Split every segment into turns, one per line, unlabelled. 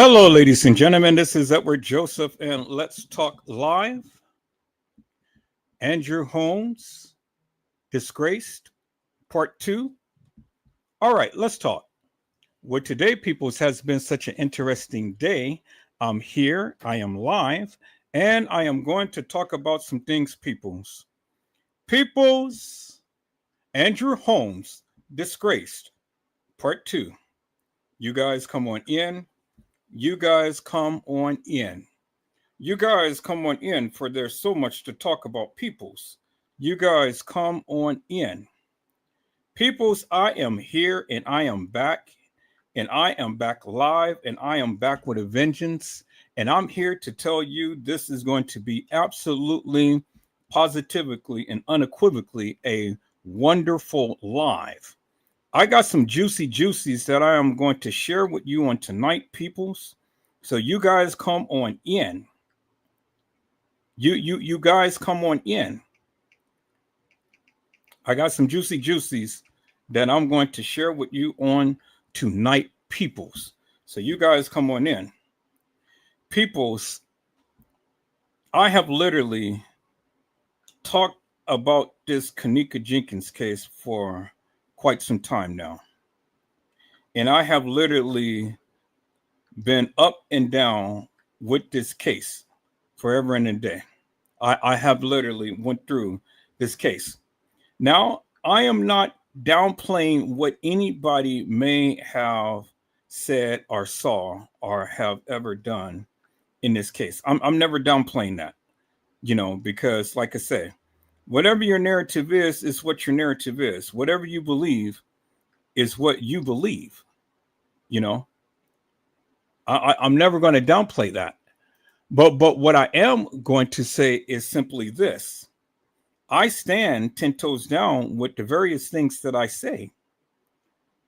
Hello, ladies and gentlemen. This is Edward Joseph, and Let's Talk Live. Andrew Holmes, Disgraced, Part 2. All right, let's talk. Well, today, peoples, has been such an interesting day. I'm here, I am live, and I am going to talk about some things, peoples. Peoples, Andrew Holmes, Disgraced, Part 2. You guys come on in. You guys come on in. You guys come on in, for there's so much to talk about, peoples. You guys come on in. Peoples, I am here and I am back. And I am back live and I am back with a vengeance. And I'm here to tell you this is going to be absolutely, positively, and unequivocally a wonderful live. I got some juicy juicies that I am going to share with you on tonight, peoples. So you guys come on in. You guys come on in. I got some juicy juicies that I'm going to share with you on tonight, peoples. So you guys come on in. Peoples, I have literally talked about this Kanika Jenkins case for quite some time now. And I have literally been up and down with this case forever and a day. I have literally went through this case. Now, I am not downplaying what anybody may have said or saw or have ever done in this case. I'm never downplaying that, because like I say, whatever your narrative is what your narrative is. Whatever you believe is what you believe, I'm never going to downplay that. But what I am going to say is simply this. I stand 10 toes down with the various things that I say.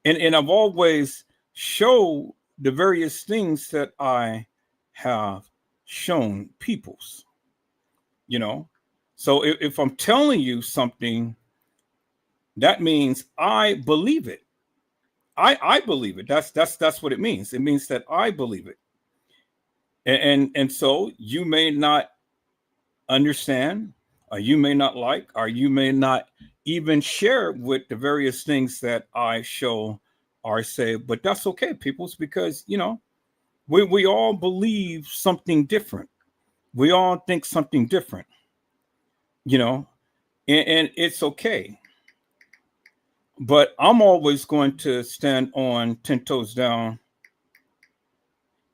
And I've always showed the various things that I have shown peoples, So if I'm telling you something, that means I believe it. I believe it. That's what it means. It means that I believe it. And so you may not understand, or you may not like, or you may not even share with the various things that I show or say, but that's okay, peoples, because we all believe something different. We all think something different, and it's okay. But I'm always going to stand on 10 toes down,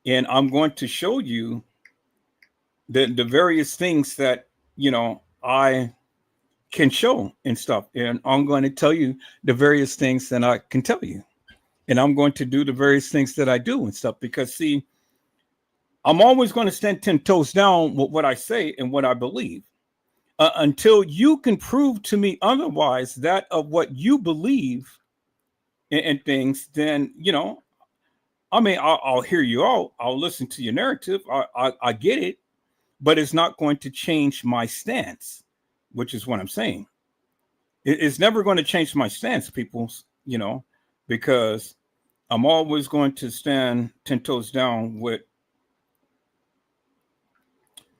and I'm going to show you the various things that I can show and stuff. And I'm going to tell you the various things that I can tell you. And I'm going to do the various things that I do and stuff. Because see, I'm always going to stand 10 toes down with what I say and what I believe. Until you can prove to me otherwise that of what you believe in things, then I'll hear you out. I'll listen to your narrative. I get it, but it's not going to change my stance, which is what I'm saying. It's never going to change my stance, people, because I'm always going to stand 10 toes down with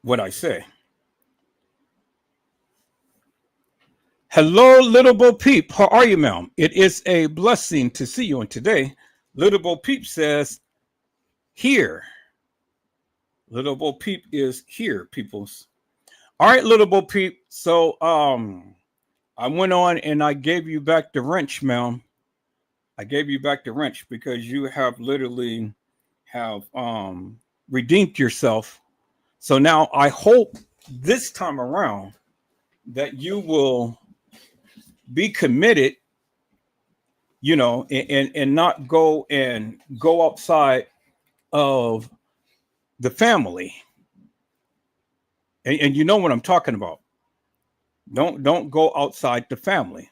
what I say. Hello, Little Bo Peep. How are you, ma'am? It is a blessing to see you. And today, Little Bo Peep says, here. Little Bo Peep is here, peoples. All right, Little Bo Peep. So, I went on and I gave you back the wrench, ma'am. I gave you back the wrench because you have literally have redeemed yourself. So now I hope this time around that you will be committed, and not go outside of the family. And you know what I'm talking about. Don't go outside the family.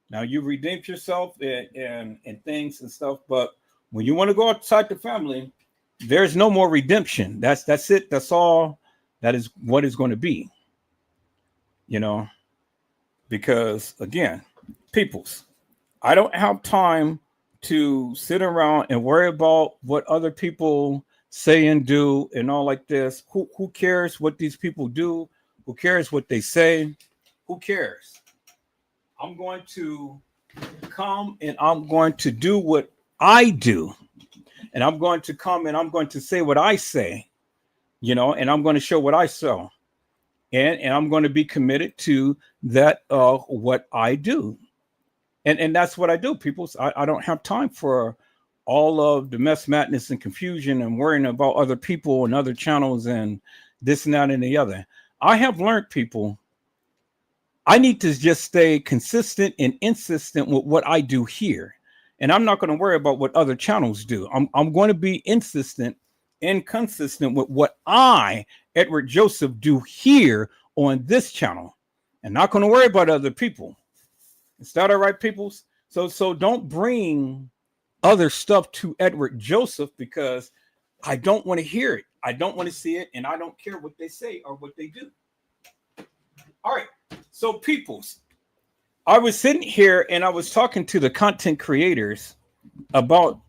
Now you redeemed yourself and things and stuff, but when you want to go outside the family, there's no more redemption. That's it. That's all. That is what is going to be. Because again, peoples, I don't have time to sit around and worry about what other people say and do and all like this. Who cares what these people do? Who cares what they say? Who cares? I'm going to come and I'm going to do what I do. And I'm going to come and I'm going to say what I say, and I'm going to show what I show. And I'm going to be committed to that, what I do. And that's what I do, people. I don't have time for all of the mess, madness, and confusion and worrying about other people and other channels and this and that and the other. I have learned, people, I need to just stay consistent and insistent with what I do here. And I'm not going to worry about what other channels do. I'm going to be insistent and consistent with what I, Edward Joseph, do here on this channel. And not going to worry about other people. Is that all right, peoples? So don't bring other stuff to Edward Joseph, because I don't want to hear it. I don't want to see it. And I don't care what they say or what they do. All right. So peoples, I was sitting here and I was talking to the content creators about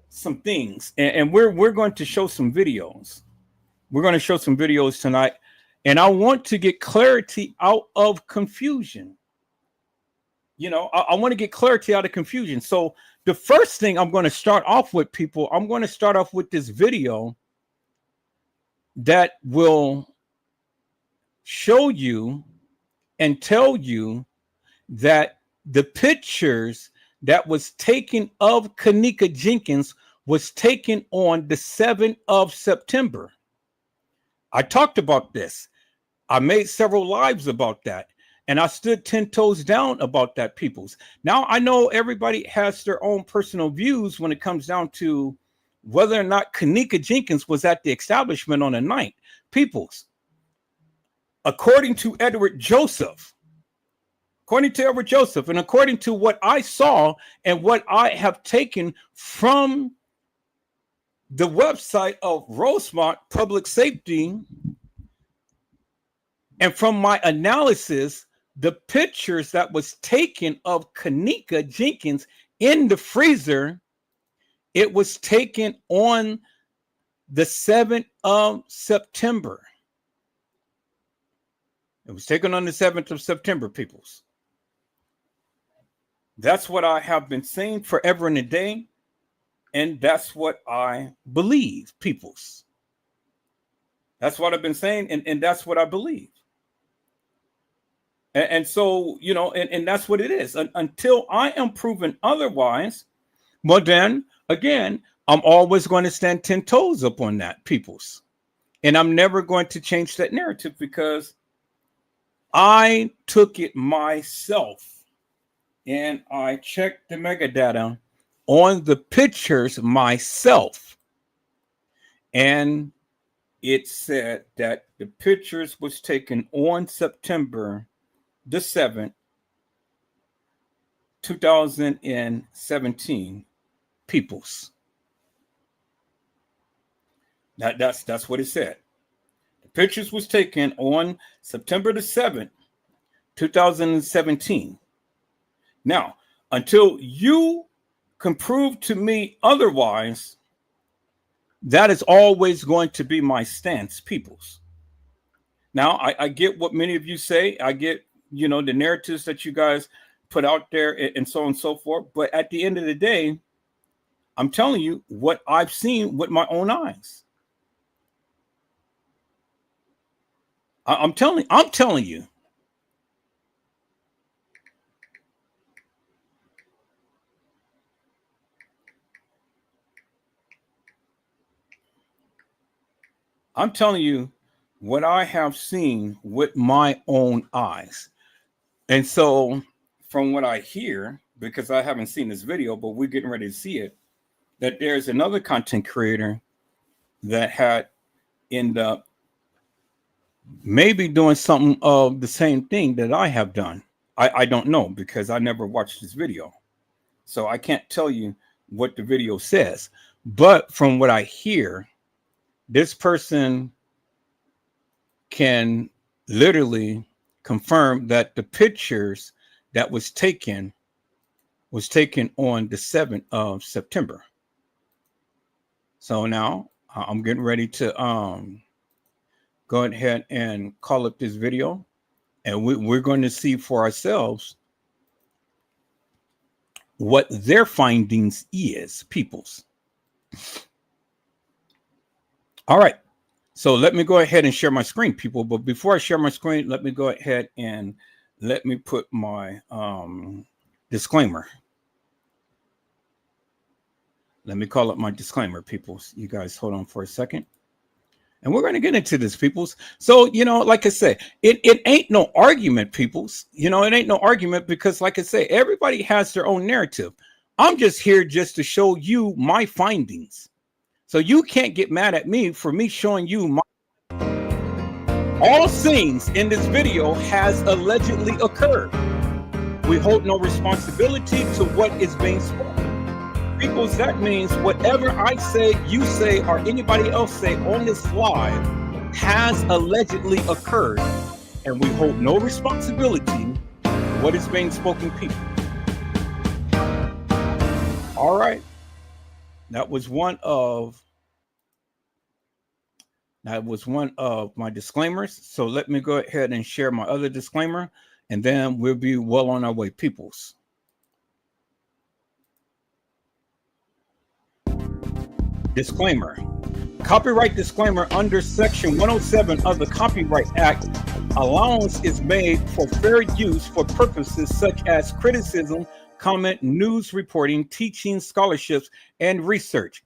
some things, and we're going to show some videos. We're going to show some videos tonight, and I want to get clarity out of confusion. I want to get clarity out of confusion. So the first thing I'm going to start off with, people, I'm going to start off with this video that will show you and tell you that the pictures that was taken of Kenneka Jenkins was taken on the 7th of September. I talked about this. I made several lives about that. And I stood 10 toes down about that, peoples. Now, I know everybody has their own personal views when it comes down to whether or not Kenneka Jenkins was at the establishment on the 9th. Peoples, according to Edward Joseph, and according to what I saw and what I have taken from the website of Rosemont Public Safety, and from my analysis, the pictures that was taken of Kenneka Jenkins in the freezer, it was taken on the 7th of September. It was taken on the 7th of September, peoples. That's what I have been saying forever and a day. And that's what I believe, peoples. That's what I've been saying. And that's what I believe. And so, and that's what it is. Until I am proven otherwise, well, then, again, I'm always going to stand 10 toes up on that, peoples. And I'm never going to change that narrative, because I took it myself. And I checked the metadata on the pictures myself. And it said that the pictures was taken on September the 7th, 2017, peoples. That's what it said. The pictures was taken on September the 7th, 2017. Now, until you can prove to me otherwise, that is always going to be my stance, peoples. Now, I get what many of you say. I get, the narratives that you guys put out there and so on and so forth. But at the end of the day, I'm telling you what I've seen with my own eyes. I'm telling you. I'm telling you what I have seen with my own eyes. And so from what I hear, because I haven't seen this video, but we're getting ready to see it, that there's another content creator that had ended up maybe doing something of the same thing that I have done. I don't know, because I never watched this video. So I can't tell you what the video says. But from what I hear, this person can literally confirm that the pictures that was taken was taken on the 7th of September. So now I'm getting ready to go ahead and call up this video, and we're going to see for ourselves what their findings is, peoples. All right. So let me go ahead and share my screen, people. But before I share my screen, let me go ahead and let me put my disclaimer. Let me call up my disclaimer, peoples. You guys hold on for a second. And we're going to get into this, peoples. So, like I said, it ain't no argument, peoples. It ain't no argument because, like I say, everybody has their own narrative. I'm just here just to show you my findings. So you can't get mad at me for me showing you my... All things in this video has allegedly occurred. We hold no responsibility to what is being spoken. Because that means whatever I say, you say, or anybody else say on this live has allegedly occurred. And we hold no responsibility for what is being spoken, people. All right. That was one of my disclaimers. So let me go ahead and share my other disclaimer, and then we'll be well on our way, peoples. Disclaimer. Copyright disclaimer: under Section 107 of the Copyright Act, allowance is made for fair use for purposes such as criticism, comment, news reporting, teaching, scholarships, and research.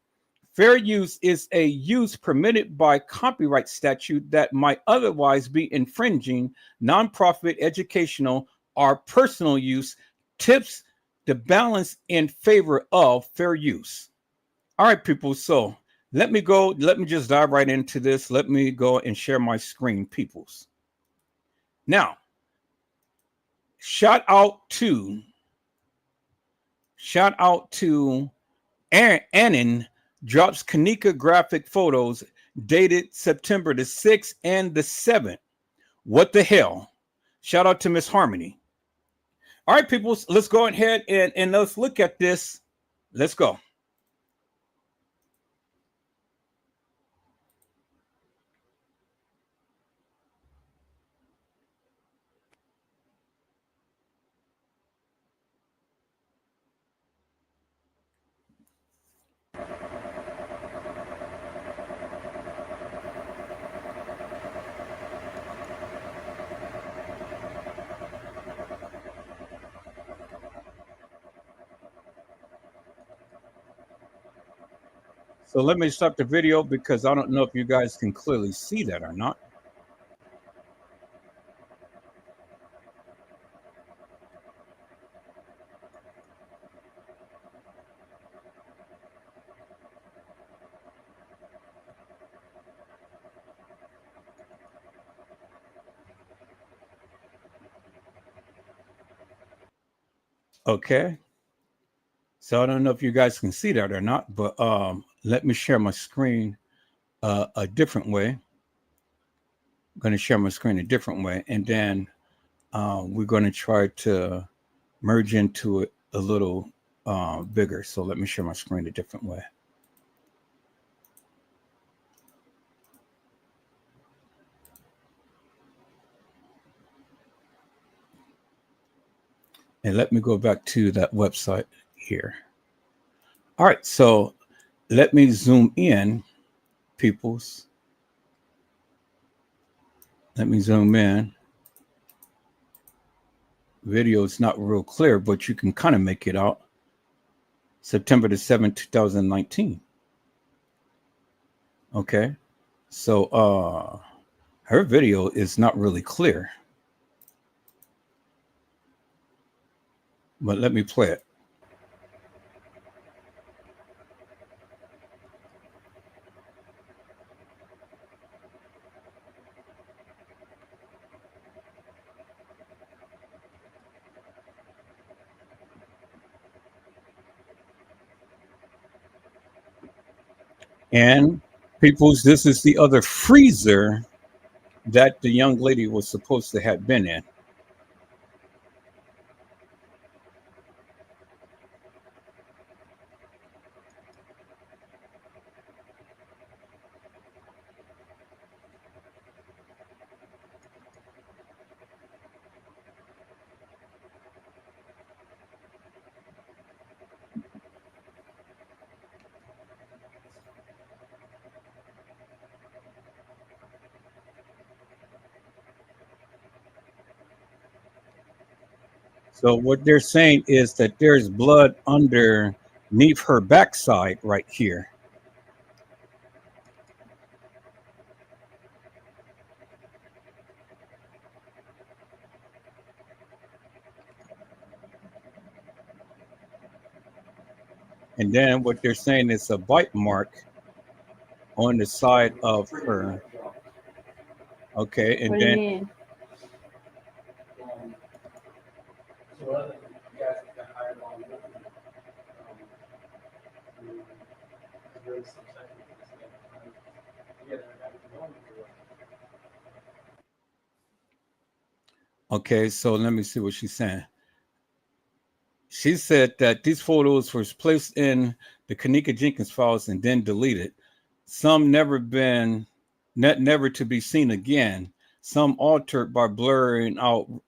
Fair use is a use permitted by copyright statute that might otherwise be infringing. Nonprofit, educational, or personal use tips the balance in favor of fair use. All right, people. So let me just dive right into this. Let me go and share my screen, peoples. Now, shout out to Annan drops Kanika graphic photos dated September the 6th and the 7th. What the hell? Shout out to Miss Harmony. All right, people, let's go ahead and let's look at this. Let's go. So let me stop the video because I don't know if you guys can clearly see that or not. Okay. So I don't know if you guys can see that or not, but let me share my screen a different way. I'm going to share my screen a different way, and then we're going to try to merge into it a little bigger. So let me share my screen a different way. And let me go back to that website here. All right, so let me zoom in, peoples. Let me zoom in. Video is not real clear, but you can kind of make it out. September the 7th, 2019. Okay, so her video is not really clear, but let me play it. And peoples, this is the other freezer that the young lady was supposed to have been in. So what they're saying is that there's blood underneath her backside right here. And then what they're saying is a bite mark on the side of her. Okay, and
What do you
then
mean?
okay, so let me see what she's saying. She said that these photos were placed in the Kanika Jenkins files and then deleted. Some never to be seen again. Some altered by blurring out,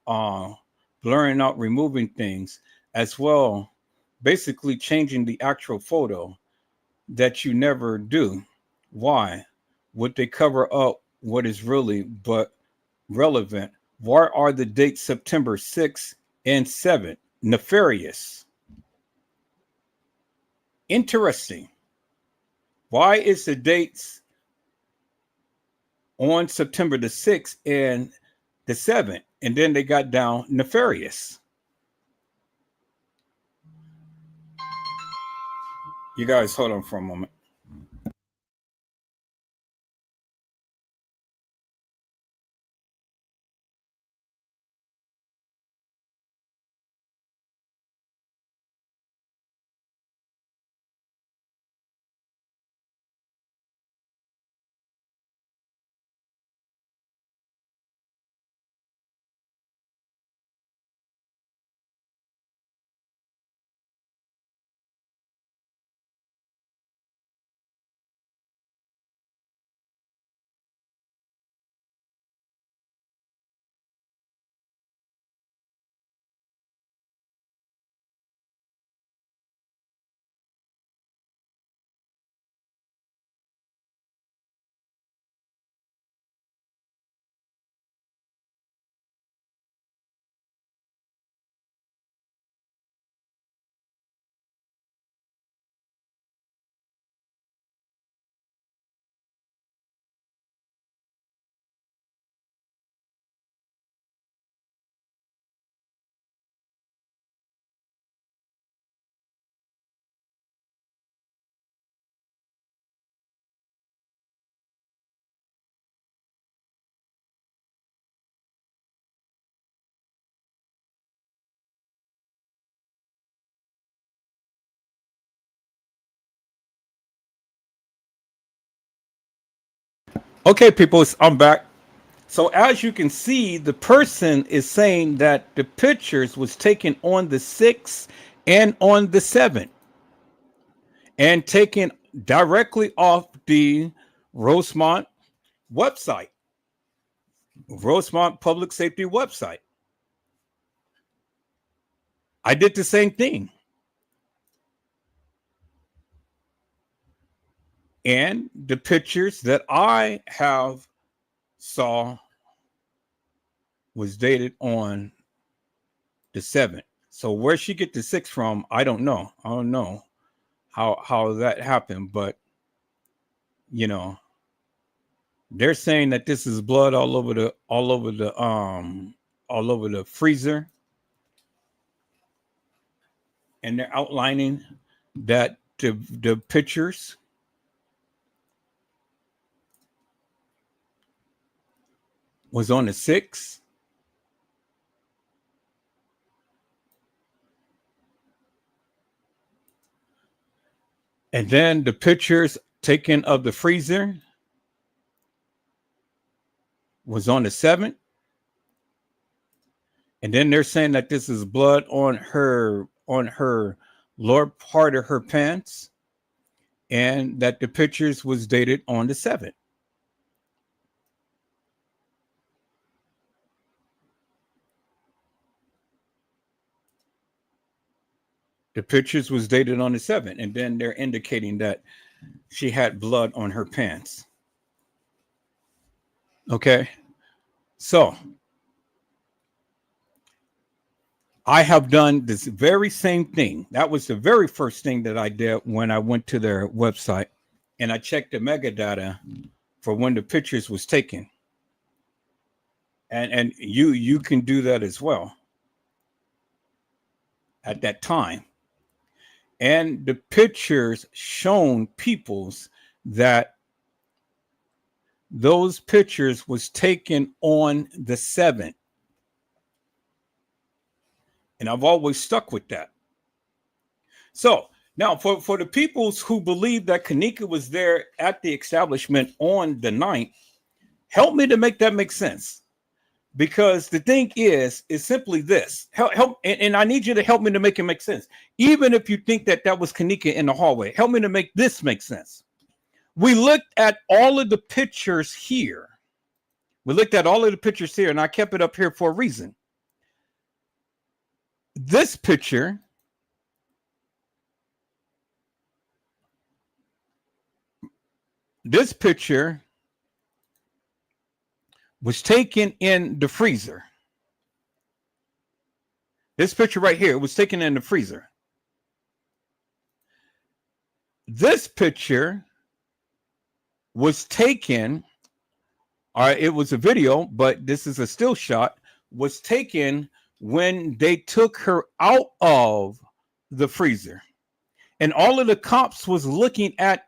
removing things, as well, basically changing the actual photo that you never do. Why? Would they cover up what is really but relevant? Why are the dates September 6th and 7th nefarious? Interesting. Why is the dates on September the 6th and the 7th? And then they got down nefarious. You guys hold on for a moment. Okay, people, I'm back. So as you can see, the person is saying that the pictures was taken on the 6th and on the 7th and taken directly off the Rosemont website, Rosemont Public Safety website. I did the same thing. And the pictures that I have saw was dated on the 7th. So where she get the 6 from, I don't know. I don't know how that happened, but you know, they're saying that this is blood all over the freezer, and they're outlining that the pictures was on the 6th. And then the pictures taken of the freezer was on the 7th. And then they're saying that this is blood on her lower part of her pants, and that the pictures was dated on the 7th. The pictures was dated on the 7th, and then they're indicating that she had blood on her pants. Okay. So I have done this very same thing. That was the very first thing that I did when I went to their website and I checked the metadata for when the pictures was taken. And you can do that as well at that time. And the pictures shown peoples that those pictures was taken on the 7th. And I've always stuck with that. So now for the peoples who believe that Kanika was there at the establishment on the 9th, help me to make that make sense. Because the thing is simply this. Help, and I need you to help me to make it make sense. Even if you think that that was Kanika in the hallway, help me to make this make sense. We looked at all of the pictures here. We looked at all of the pictures here, and I kept it up here for a reason. This picture was taken in the freezer. This picture right here was taken in the freezer. This picture was taken, all right, it was a video, but this is a still shot, was taken when they took her out of the freezer. And all of the cops was looking at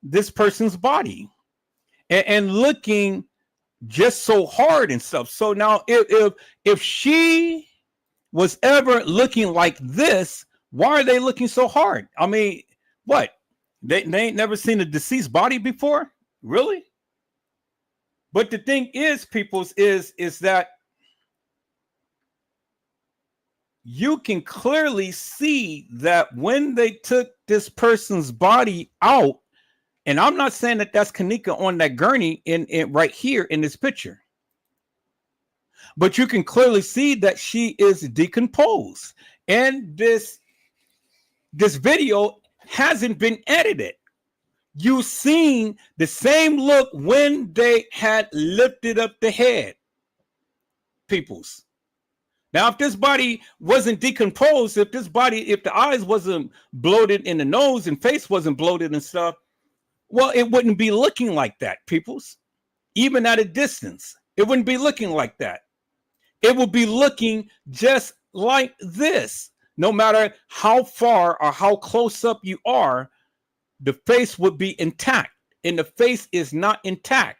this person's body and looking just so hard and stuff. So now if she was ever looking like this, why are they looking so hard? I mean, what? They ain't never seen a deceased body before? Really? But the thing is, peoples, is that you can clearly see that when they took this person's body out, and I'm not saying that that's Kanika on that gurney in right here in this picture, but you can clearly see that she is decomposed, and this video hasn't been edited. You've seen the same look when they had lifted up the head, peoples. Now, if this body wasn't decomposed, if the eyes wasn't bloated and the nose and face wasn't bloated and stuff, well, it wouldn't be looking like that, peoples. Even at a distance, it wouldn't be looking like that. It would be looking just like this. No matter how far or how close up you are, the face would be intact, and the face is not intact.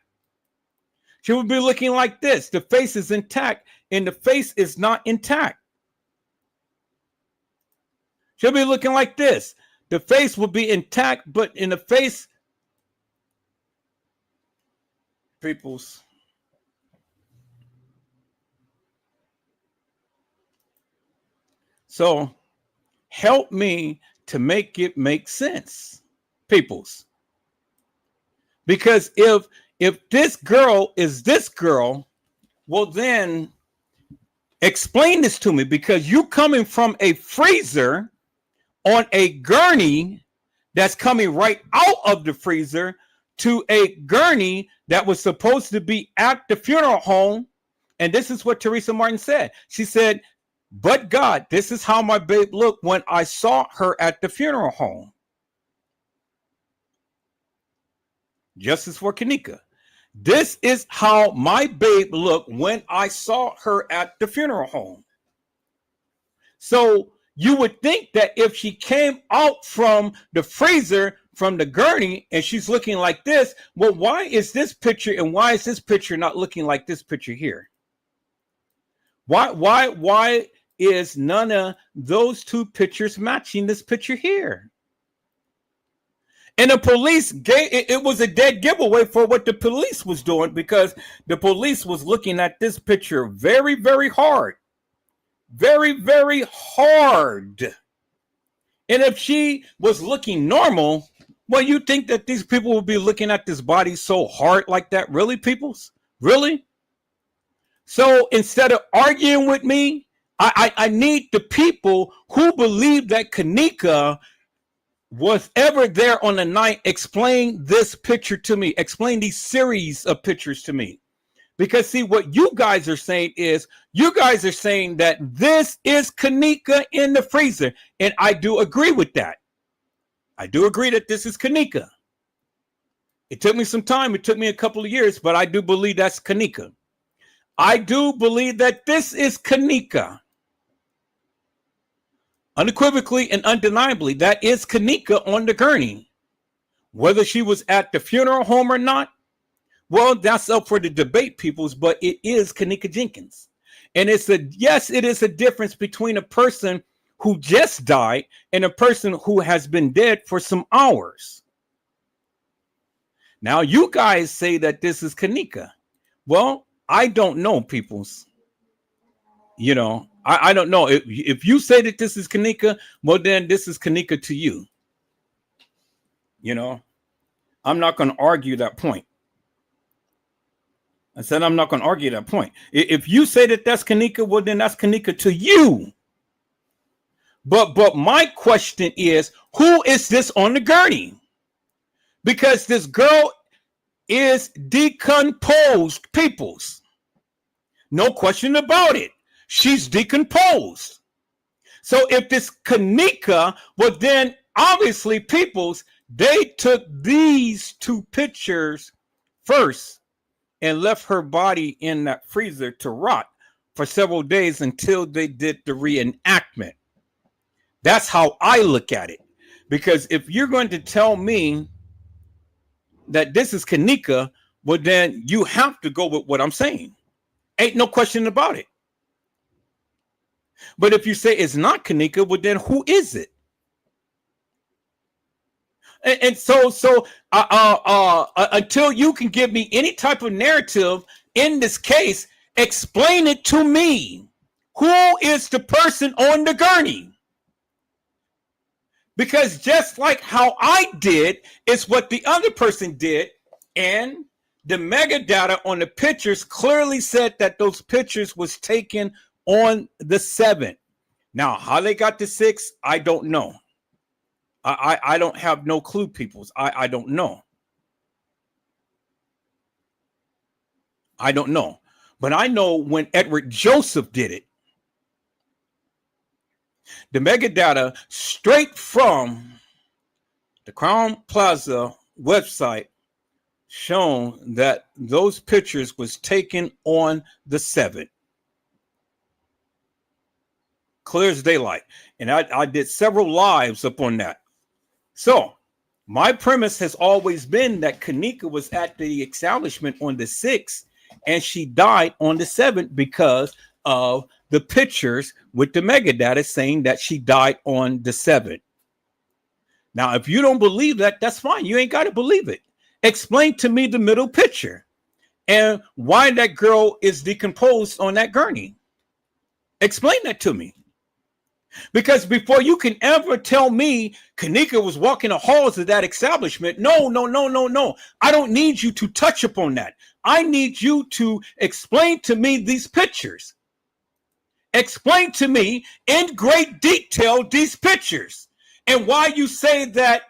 She would be looking like this. The face is intact, and the face is not intact. She'll be looking like this. The face will be intact, but in the face, peoples, so help me to make it make sense, peoples. Because if this girl is this girl, well then explain this to me, because you coming from a freezer on a gurney that's coming right out of the freezer to a gurney that was supposed to be at the funeral home. And this is what Teresa Martin said. She said, but God, this is how my babe looked when I saw her at the funeral home. Justice for Kanika. This is how my babe looked when I saw her at the funeral home. So you would think that if she came out from the freezer, from the gurney, and she's looking like this, well, why is this picture and why is this picture not looking like this picture here? Why is none of those two pictures matching this picture here? And the police it was a dead giveaway for what the police was doing, because the police was looking at this picture very, very hard. Very, very hard. And if she was looking normal, well, you think that these people would be looking at this body so hard like that? Really, peoples? Really? So instead of arguing with me, I need the people who believe that Kanika was ever there on the night explain this picture to me. Explain these series of pictures to me. Because see, what you guys are saying is, you guys are saying that this is Kanika in the freezer. And I do agree with that. I do agree that this is Kanika. It took me some time. It took me a couple of years, but I do believe that's Kanika. I do believe that this is Kanika. Unequivocally and undeniably, that is Kanika on the gurney. Whether she was at the funeral home or not, well, that's up for the debate, peoples, but it is Kanika Jenkins. And it is a difference between a person who just died and a person who has been dead for some hours. Now, you guys say that this is Kanika. Well, I don't know, peoples. You know, I don't know. If you say that this is Kanika, well, then this is Kanika to you. You know, I'm not going to argue that point. I said I'm not going to argue that point. If you say that that's Kanika, well, then that's Kanika to you. But my question is, who is this on the gurney? Because this girl is decomposed, peoples. No question about it. She's decomposed. So if this Kanika, well, then obviously, peoples, they took these two pictures first and left her body in that freezer to rot for several days until they did the reenactment. That's how I look at it. Because if you're going to tell me that this is Kanika, well, then you have to go with what I'm saying. Ain't no question about it. But if you say it's not Kanika, well, then who is it? And so until you can give me any type of narrative in this case, explain it to me. Who is the person on the gurney? Because just like how I did is what the other person did, and the metadata on the pictures clearly said that those pictures was taken on the 7th. Now, how they got the 6th, I don't know. I don't have no clue, peoples. I don't know. I don't know. But I know when Edward Joseph did it, the metadata straight from the Crown Plaza website shown that those pictures was taken on the 7th. Clear as daylight. And I did several lives up on that. So my premise has always been that Kanika was at the establishment on the 6th and she died on the 7th because of the pictures with the metadata saying that she died on the 7th. Now, if you don't believe that, that's fine. You ain't got to believe it. Explain to me the middle picture and why that girl is decomposed on that gurney. Explain that to me. Because before you can ever tell me Kanika was walking the halls of that establishment, no. I don't need you to touch upon that. I need you to explain to me these pictures. Explain to me in great detail these pictures and why you say that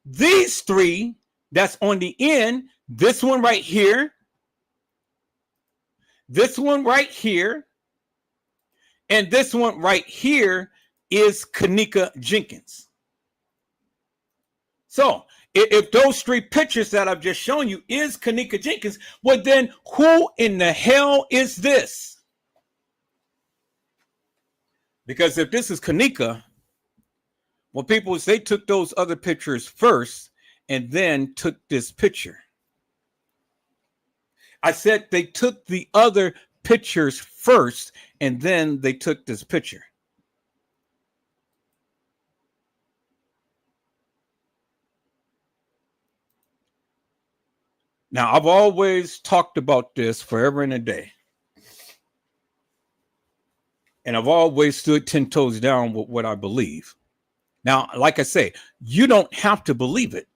these three that's on the end, this one right here, this one right here, and this one right here is Kanika Jenkins. So if those three pictures that I've just shown you is Kanika Jenkins, well then who in the hell is this? Because if this is Kanika, well, people, they took those other pictures first and then took this picture. I said they took the other pictures first and then they took this picture. Now, I've always talked about this forever and a day. And I've always stood 10 toes down with what I believe. Now, like I say, you don't have to believe it.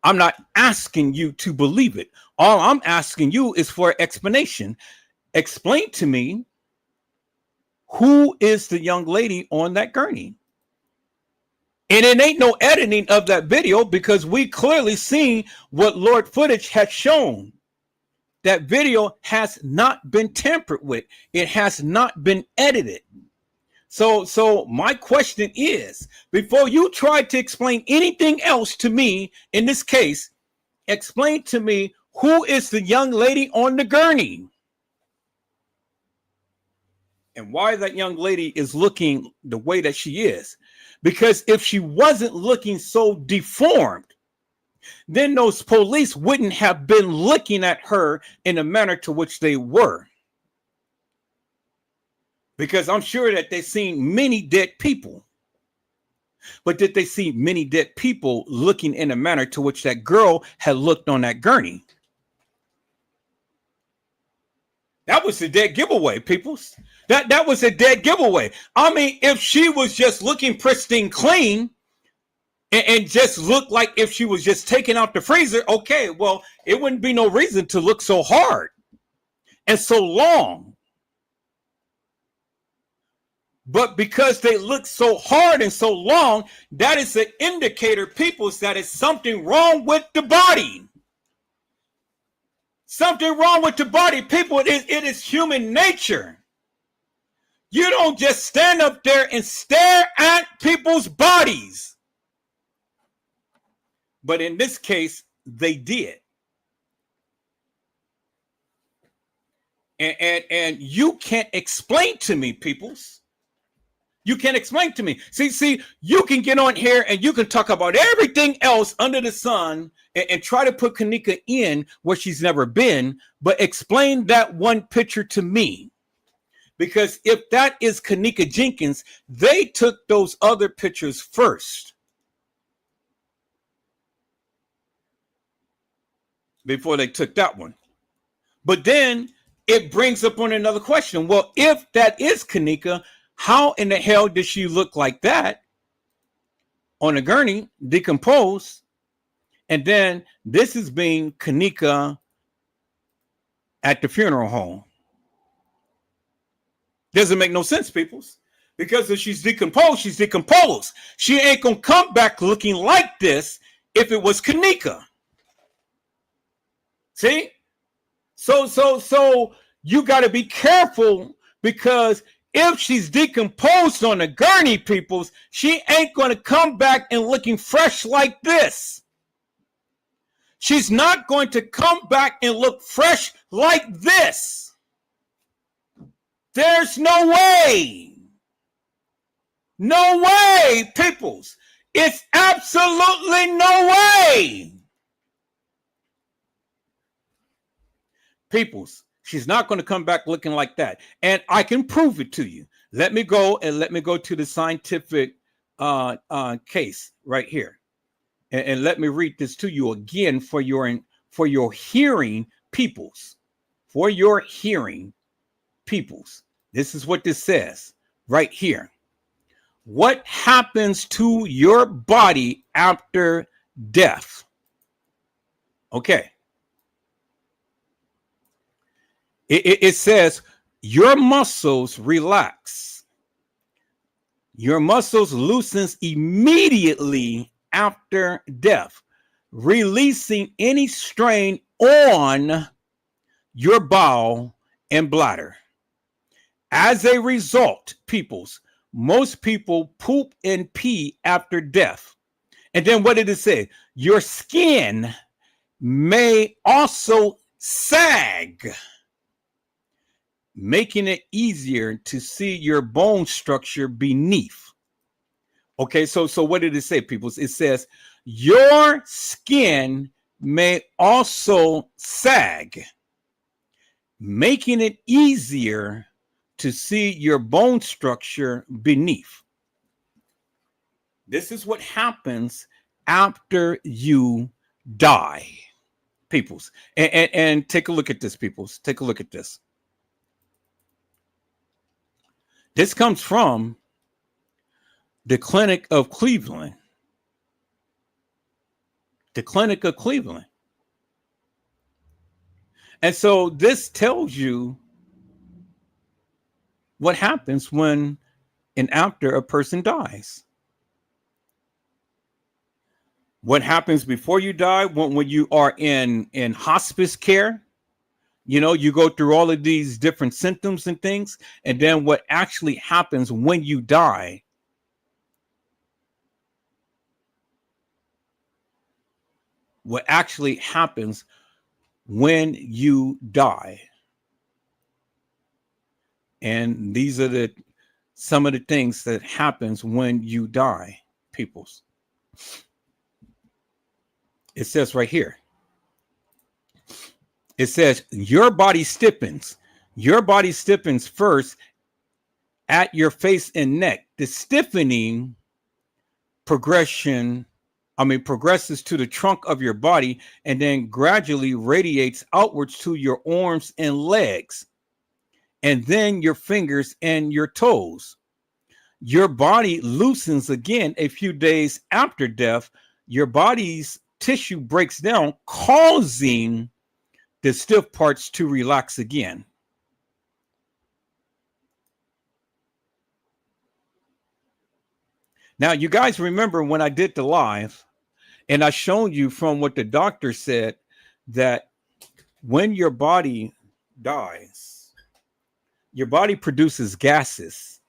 I'm not asking you to believe it. All I'm asking you is for explanation. Explain to me who is the young lady on that gurney. And it ain't no editing of that video because we clearly seen what Lord footage had shown. that video has not been tampered with. It has not been edited. So my question is, before you try to explain anything else to me in this case, explain to me who is the young lady on the gurney and why that young lady is looking the way that she is. Because if she wasn't looking so deformed, then those police wouldn't have been looking at her in the manner to which they were. Because I'm sure that they've seen many dead people. But did they see many dead people looking in a manner to which that girl had looked on that gurney? That was a dead giveaway, peoples. That was a dead giveaway. I mean, if she was just looking pristine clean and just looked like if she was just taken out the freezer, okay, well, it wouldn't be no reason to look so hard and so long. But because they look so hard and so long, that is an indicator, peoples, that is something wrong with the body. Something wrong with the body. People, it is human nature. You don't just stand up there and stare at people's bodies. But in this case, they did. And you can't explain to me, peoples. You can't explain to me. See, you can get on here and you can talk about everything else under the sun and try to put Kanika in where she's never been, but explain that one picture to me. Because if that is Kanika Jenkins, they took those other pictures first before they took that one. But then it brings up on another question. Well, if that is Kanika, how in the hell did she look like that on a gurney, decomposed? And then this is being Kanika at the funeral home. Doesn't make no sense, peoples. Because if she's decomposed, she's decomposed. She ain't gonna come back looking like this if it was Kanika. See? So you got to be careful, because if she's decomposed on the gurney, peoples, she ain't going to come back and looking fresh like this. She's not going to come back and look fresh like this. There's no way. No way, peoples. It's absolutely no way. Peoples, she's not going to come back looking like that. And I can prove it to you. Let me go to the scientific case right here. And let me read this to you again for your hearing, peoples. For your hearing, peoples. This is what this says right here. What happens to your body after death? Okay. It says your muscles relax. Your muscles loosens immediately after death, releasing any strain on your bowel and bladder. As a result, peoples, most people poop and pee after death. And then what did it say? Your skin may also sag, making it easier to see your bone structure beneath. Okay, so what did it say, people? It says your skin may also sag, making it easier to see your bone structure beneath. This is what happens after you die, peoples. And take a look at this, peoples. Take a look at this. This comes from the Clinic of Cleveland. The Clinic of Cleveland. And so this tells you what happens when and after a person dies. What happens before you die, when you are in hospice care, You know, you go through all of these different symptoms and things, and then what actually happens when you die, what actually happens when you die. And these are the some of the things that happens when you die, peoples. It says right here. It says your body stiffens. Your body stiffens first at your face and neck. The stiffening progresses to the trunk of your body and then gradually radiates outwards to your arms and legs, and then your fingers and your toes. Your body loosens again a few days after death. Your body's tissue breaks down, causing the stiff parts to relax again. Now, you guys remember when I did the live and I showed you from what the doctor said that when your body dies, your body produces gases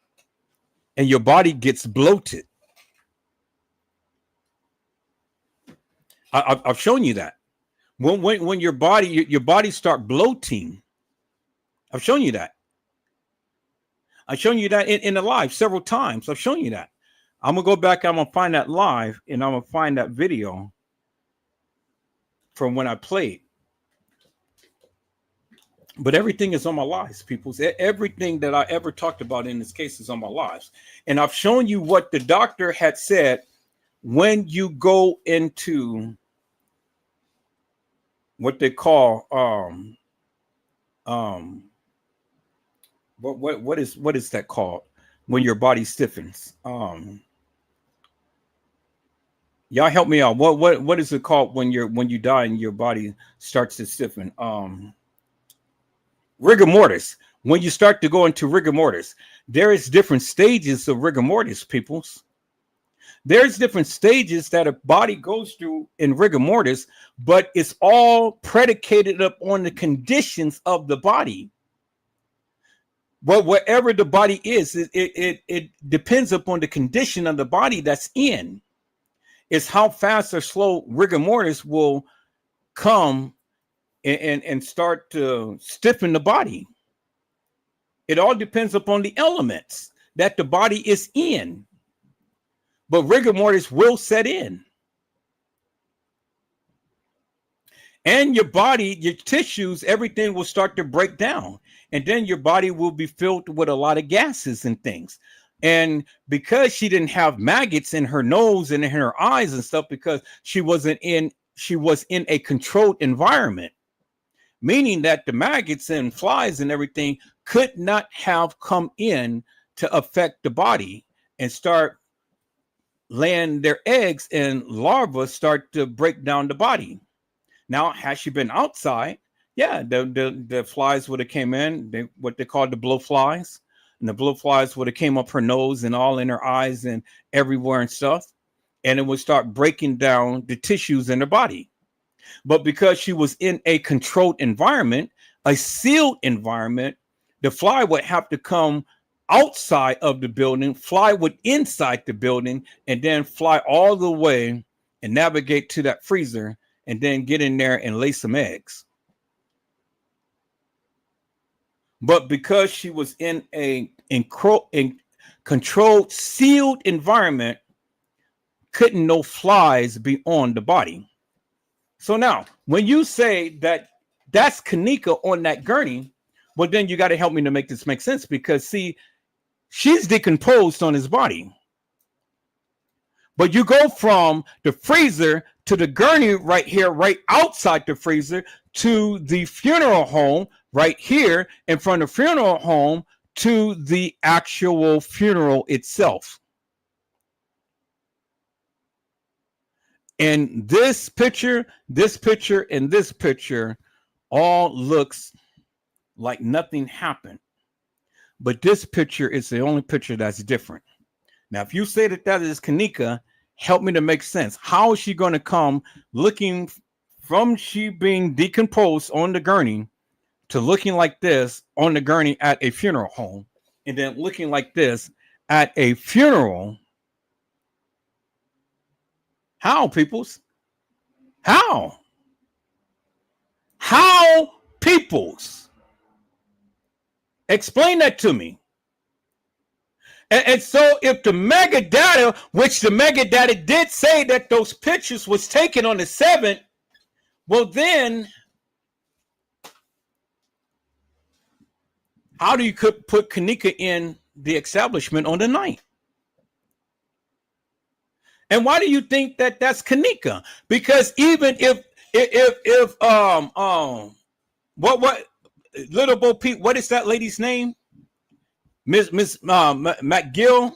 and your body gets bloated. I've shown you that. When your body start bloating, I've shown you that. I've shown you that in the live several times. I've shown you that. I'm gonna go back. I'm gonna find that live, and I'm gonna find that video from when I played. But everything is on my lives, people. Everything that I ever talked about in this case is on my lives, and I've shown you what the doctor had said when you go into what they call what is that called when your body stiffens? Y'all help me out. What is it called when you die and your body starts to stiffen? Rigor mortis. When you start to go into rigor mortis, there is different stages of rigor mortis, peoples. There's different stages that a body goes through in rigor mortis, but it's all predicated up on the conditions of the body. But wherever the body is, it depends upon the condition of the body that's in. It's how fast or slow rigor mortis will come and start to stiffen the body. It all depends upon the elements that the body is in. But rigor mortis will set in. And your body, your tissues, everything will start to break down. And then your body will be filled with a lot of gases and things. And because she didn't have maggots in her nose and in her eyes and stuff, because she was in a controlled environment, meaning that the maggots and flies and everything could not have come in to affect the body and start laying their eggs, and larvae start to break down the body. Now, had she been outside, yeah, the flies would have came in, what they call the blowflies, and the blowflies would have came up her nose and all in her eyes and everywhere and stuff, and it would start breaking down the tissues in her body. But because she was in a controlled environment, a sealed environment, the fly would have to come outside of the building, fly would inside the building, and then fly all the way and navigate to that freezer and then get in there and lay some eggs. But because she was in a controlled, sealed environment, couldn't no flies be on the body. So now, when you say that that's Kanika on that gurney, well, then you got to help me to make this make sense, because see, she's decomposed on his body. But you go from the freezer to the gurney right here, right outside the freezer, to the funeral home right here, and from the funeral home to the actual funeral itself. And this picture, and this picture all looks like nothing happened. But this picture is the only picture that's different. Now, if you say that is Kanika, help me to make sense. How is she going to come looking from she being decomposed on the gurney to looking like this on the gurney at a funeral home, and then looking like this at a funeral. How, peoples? How? How, peoples? Explain that to me. And so if the mega data, which the mega data did say that those pictures was taken on the 7th, well then, how do you put Kanika in the establishment on the 9th? And why do you think that that's Kanika? Because even if what little Bo Peep, what is that lady's name? Miss McGill.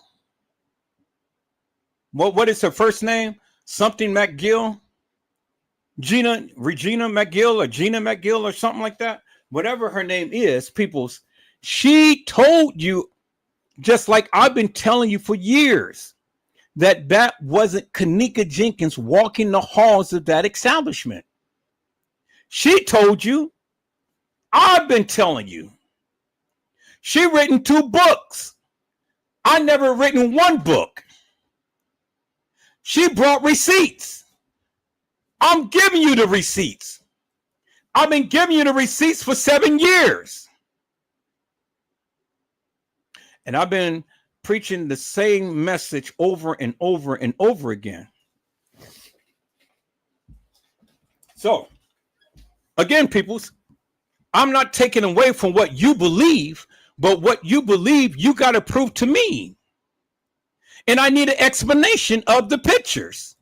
What is her first name? Something McGill. Regina McGill or Gina McGill or something like that. Whatever her name is, peoples, she told you, just like I've been telling you for years, that wasn't Kanika Jenkins walking the halls of that establishment. She told you. I've been telling you. She written 2 books. I never written 1 book. She brought receipts. I'm giving you the receipts. I've been giving you the receipts for 7 years. And I've been preaching the same message over and over and over again. So, again, peoples, I'm not taking away from what you believe, but what you believe, you got to prove to me. And I need an explanation of the pictures.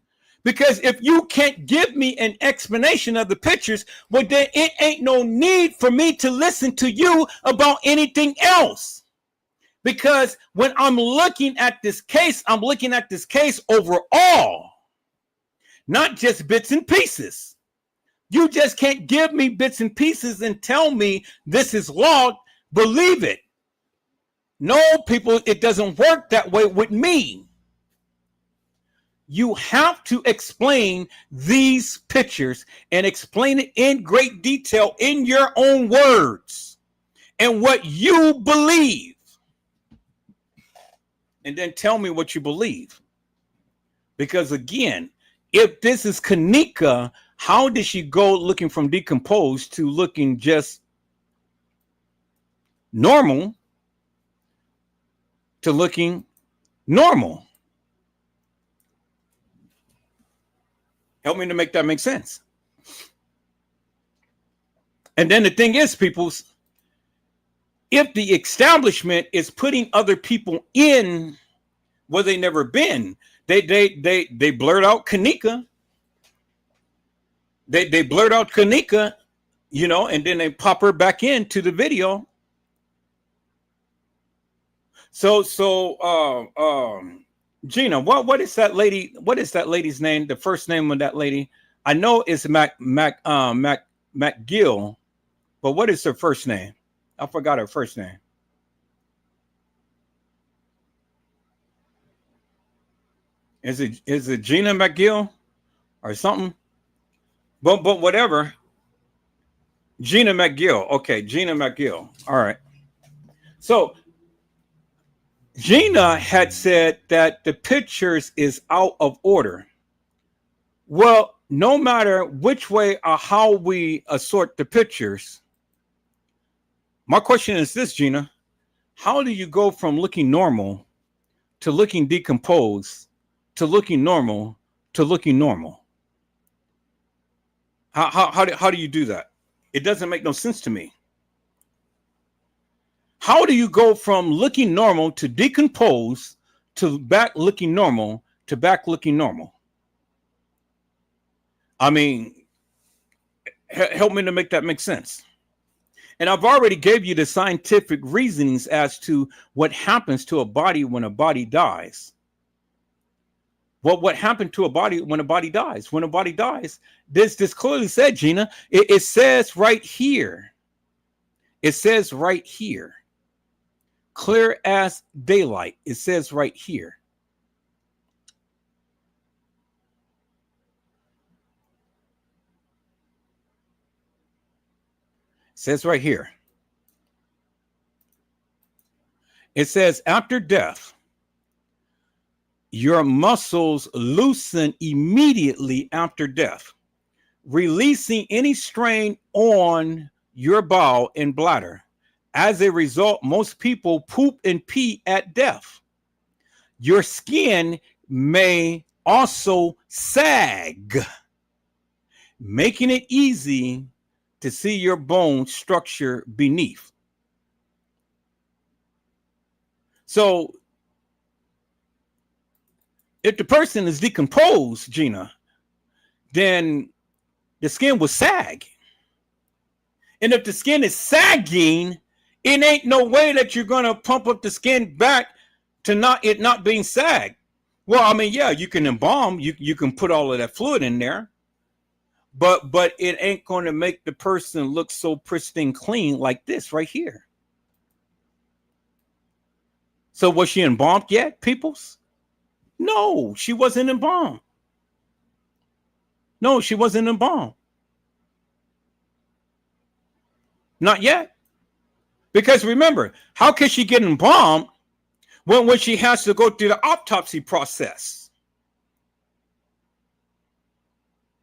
Because if you can't give me an explanation of the pictures, well, then it ain't no need for me to listen to you about anything else. Because when I'm looking at this case, I'm looking at this case overall, not just bits and pieces. You just can't give me bits and pieces and tell me this is law. Believe it. No, people, it doesn't work that way with me. You have to explain these pictures and explain it in great detail in your own words and what you believe. And then tell me what you believe. Because again, if this is Kanika, how did she go looking from decomposed to looking just normal to looking normal? Help me to make that make sense. And then the thing is, peoples, if the establishment is putting other people in where they never been, they blurt out Kanika. They blurt out Kanika, you know, and then they pop her back into the video. So Gina, what is that lady? What is that lady's name? The first name of that lady? I know it's McGill, but what is her first name? I forgot her first name. Is it Gina McGill or something? But whatever. Gina McGill. Okay, Gina McGill. All right. So Gina had said that the pictures is out of order. Well, no matter which way or how we assort the pictures, my question is this, Gina. How do you go from looking normal to looking decomposed to looking normal to looking normal? How do you do that? It doesn't make no sense to me. How do you go from looking normal to decompose to back looking normal to back looking normal? I mean, help me to make that make sense. And I've already gave you the scientific reasonings as to what happens to a body when a body dies. Well, what happened to a body when a body dies? When a body dies, this clearly said, Gina, it says right here. It says right here. Clear as daylight. It says right here. says right here. It says, after death, your muscles loosen immediately after death, releasing any strain on your bowel and bladder. As a result, most people poop and pee at death. Your skin may also sag, making it easy to see your bone structure beneath. So if the person is decomposed, Gina, then the skin will sag. And if the skin is sagging, it ain't no way that you're going to pump up the skin back to it not being sagged. Well, I mean, yeah, you can embalm, you can put all of that fluid in there, but it ain't going to make the person look so pristine clean like this right here. So was she embalmed yet, peoples? No, she wasn't embalmed. No, she wasn't embalmed. Not yet. Because remember, how can she get embalmed when she has to go through the autopsy process?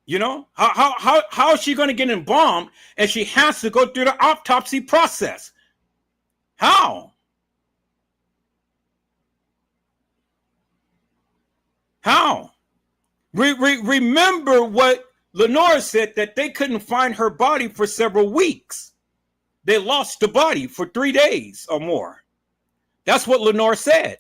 You know, how is she going to get embalmed and she has to go through the autopsy process? How? How? Remember what Lenore said, that they couldn't find her body for several weeks. They lost the body for 3 days or more. That's what Lenore said.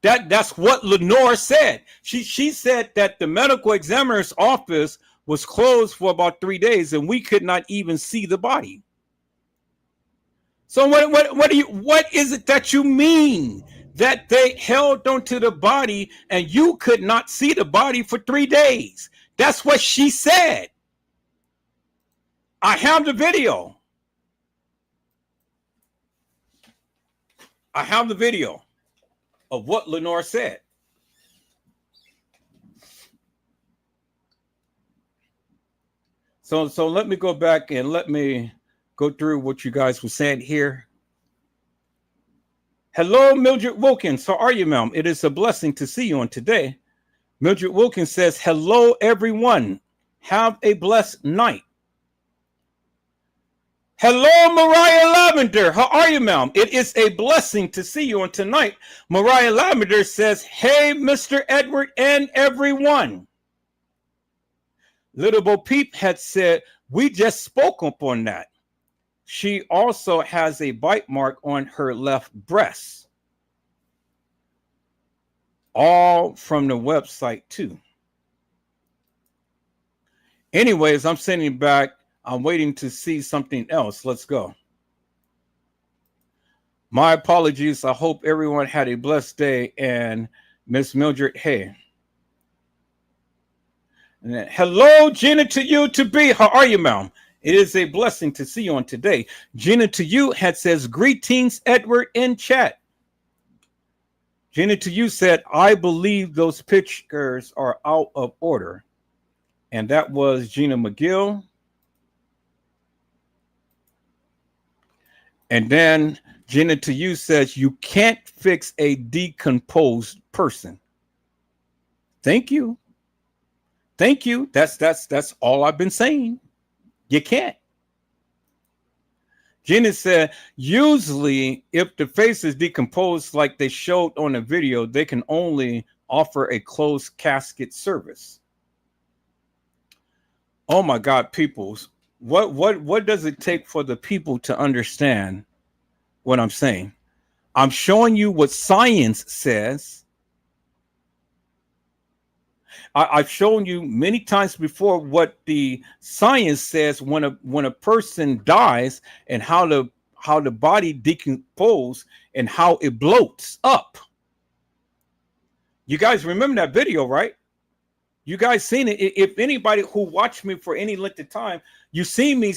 That's what Lenore said. She said that the medical examiner's office was closed for about 3 days and we could not even see the body. So what is it that you mean that they held onto the body and you could not see the body for 3 days? That's what she said. I have the video. I have the video of what Lenore said. So let me go back and let me go through what you guys were saying here. Hello, Mildred Wilkins. How are you, ma'am? It is a blessing to see you on today. Mildred Wilkins says, hello, everyone. Have a blessed night. Hello, Mariah Lavender. How are you, ma'am? It is a blessing to see you on tonight. Mariah Lavender says, hey, Mr. Edward and everyone. Little Bo Peep had said, we just spoke upon that. She also has a bite mark on her left breast. All from the website, too. Anyways, I'm sending back. I'm waiting to see something else. Let's go. My apologies. I hope everyone had a blessed day. And Miss Mildred, hey. And then, hello, Gina, to you to be. How are you, ma'am? It is a blessing to see you on today. Gina to you had says, greetings, Edward, in chat. Gina to you said, I believe those pictures are out of order. And that was Gina McGill. And then Gina to you says, you can't fix a decomposed person. Thank you. Thank you. That's all I've been saying. You can't. Gina said, usually if the face is decomposed like they showed on the video, they can only offer a closed casket service. Oh my God, peoples. What does it take for the people to understand what I'm saying? I'm showing you what science says. I've shown you many times before what the science says when a person dies and how the body decomposes and how it bloats up. You guys remember that video, right? You guys seen it. If anybody who watched me for any length of time, you see me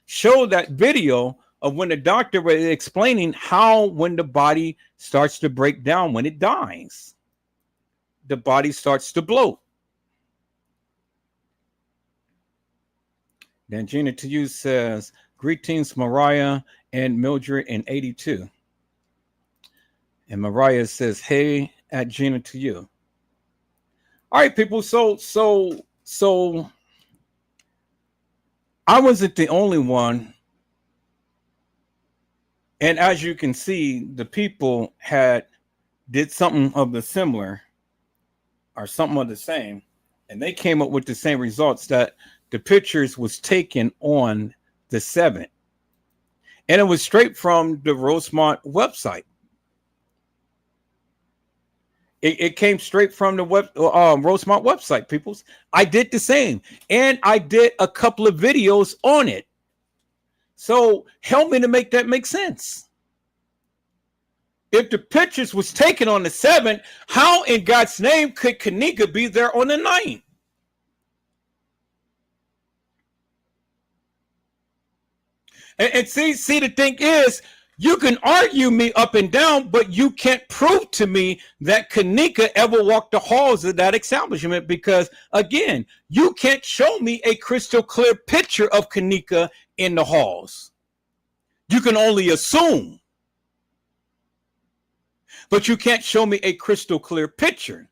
show that video of when the doctor was explaining how when the body starts to break down, when it dies, the body starts to bloat. Then Gina to you says, greetings, Mariah and Mildred in 82. And Mariah says, hey, at Gina to you. All right, people. So I wasn't the only one. And as you can see, the people did something of the similar or something of the same. And they came up with the same results, that the pictures was taken on the 7th. And it was straight from the Rosemont website. It came straight from the Rosemont website, peoples. I did the same. And I did a couple of videos on it. So help me to make that make sense. If the pictures was taken on the 7th, how in God's name could Kanika be there on the 9th? And see, the thing is, you can argue me up and down, but you can't prove to me that Kanika ever walked the halls of that establishment, because, again, you can't show me a crystal clear picture of Kanika in the halls. You can only assume. But you can't show me a crystal clear picture.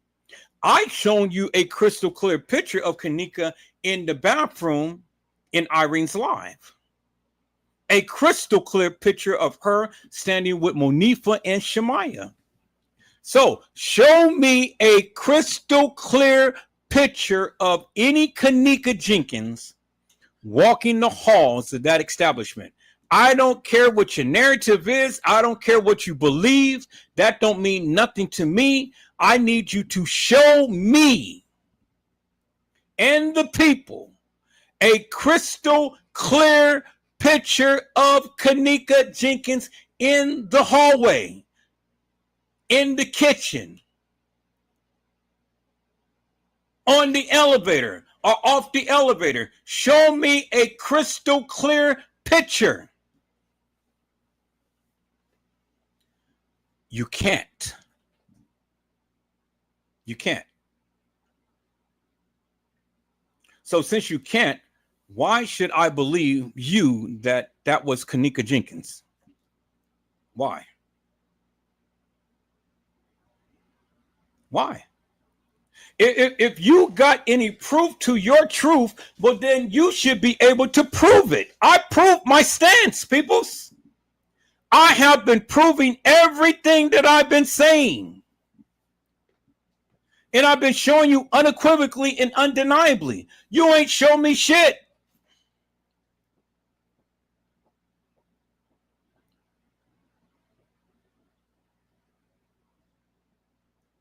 I've shown you a crystal clear picture of Kanika in the bathroom in Irene's live. A crystal clear picture of her standing with Monifa and Shemaiah. So show me a crystal clear picture of any Kanika Jenkins walking the halls of that establishment. I don't care what your narrative is. I don't care what you believe. That don't mean nothing to me. I need you to show me and the people a crystal clear picture of Kanika Jenkins in the hallway, in the kitchen, on the elevator, or off the elevator. Show me a crystal clear picture. You can't. You can't. So since you can't, why should I believe you that that was Kanika Jenkins? Why? Why? If you got any proof to your truth, well, then you should be able to prove it. I proved my stance, peoples. I have been proving everything that I've been saying. And I've been showing you unequivocally and undeniably. You ain't show me shit.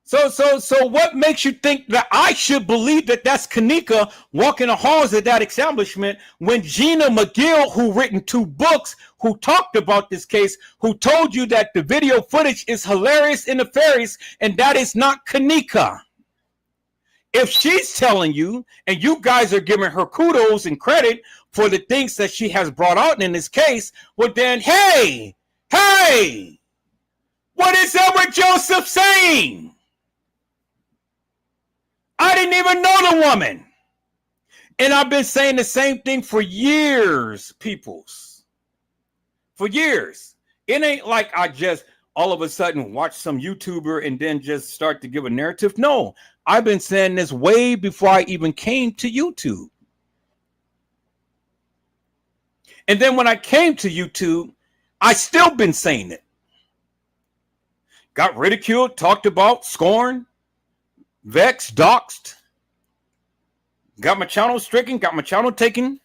So what makes you think that I should believe that that's Kanika walking the halls of that establishment when Gina McGill, who written 2 books, who talked about this case, who told you that the video footage is hilarious and nefarious, and that is not Kanika? If she's telling you, and you guys are giving her kudos and credit for the things that she has brought out in this case, well then, hey, what is Edward Joseph saying? I didn't even know the woman. And I've been saying the same thing for years, peoples. For years. It ain't like I just all of a sudden watch some YouTuber and then just start to give a narrative. No, I've been saying this way before I even came to YouTube. And then when I came to YouTube, I still been saying it. Got ridiculed, talked about, scorned, vexed, doxed, got my channel stricken, got my channel taken,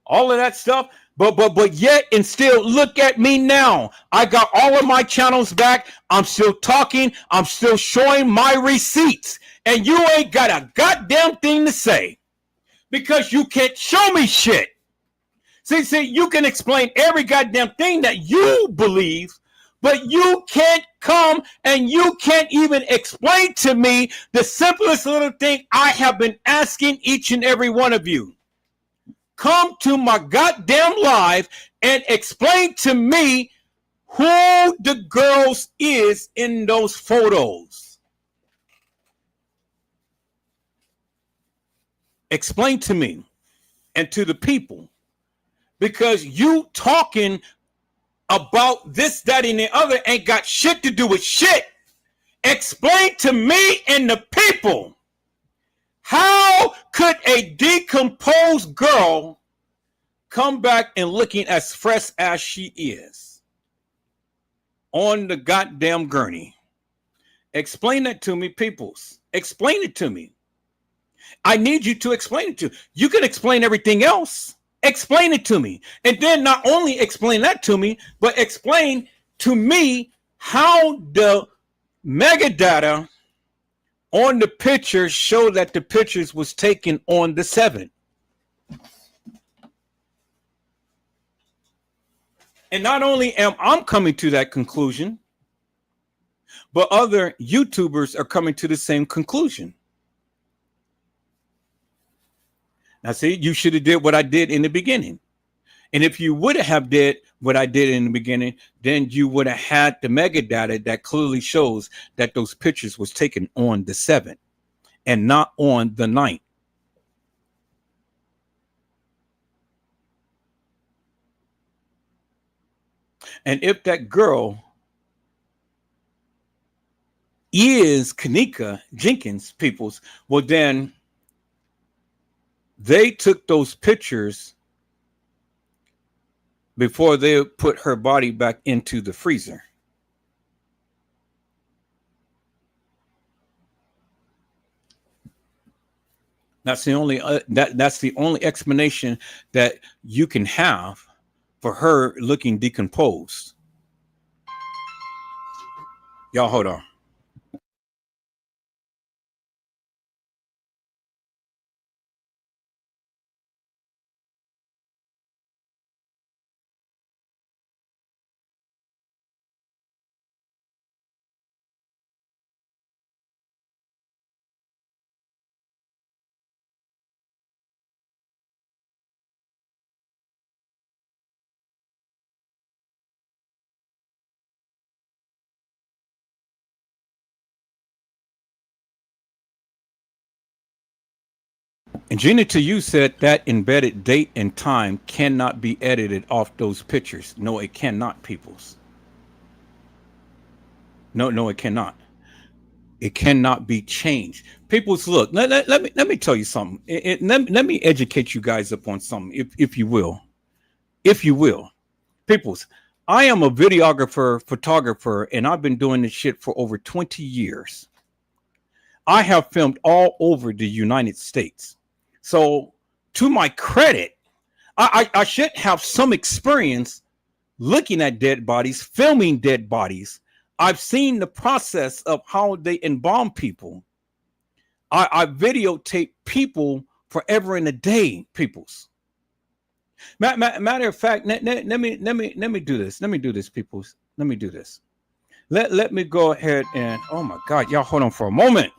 all of that stuff. But yet and still, look at me now. I got all of my channels back. I'm still talking. I'm still showing my receipts. And you ain't got a goddamn thing to say because you can't show me shit. See, you can explain every goddamn thing that you believe, but you can't come and you can't even explain to me the simplest little thing I have been asking each and every one of you. Come to my goddamn live and explain to me who the girls is in those photos. Explain to me. and to the people, because you talking about this, that, and the other ain't got shit to do with shit. Explain to me and the people, how could a decomposed girl come back and looking as fresh as she is on the goddamn gurney? Explain that to me, peoples. Explain it to me. I need you to explain it to me. You can explain everything else. Explain it to me. And then not only explain that to me, but explain to me how the metadata on the pictures show that the pictures was taken on the 7th. And not only am I coming to that conclusion, but other YouTubers are coming to the same conclusion. Now, see, you should have did what I did in the beginning. And if you would have did what I did in the beginning, then you would have had the metadata that clearly shows that those pictures was taken on the 7th and not on the 9th. And if that girl is Kanika Jenkins, peoples, well, then they took those pictures before they put her body back into the freezer. That's the only that's the only explanation that you can have for her looking decomposed. Y'all hold on. And Gina to you said that embedded date and time cannot be edited off those pictures. No, it cannot, peoples. No, it cannot. It cannot be changed. People's look, let me tell you something. Let me educate you guys up on something, if you will. If you will. People's, I am a videographer, photographer, and I've been doing this shit for over 20 years. I have filmed all over the United States. So to my credit, I should have some experience looking at dead bodies, filming dead bodies. I've seen the process of how they embalm people. I videotape people forever and a day, peoples. Matter of fact, let me do this. Let me do this, peoples. Let me do this. Let me go ahead and, oh my God, y'all hold on for a moment.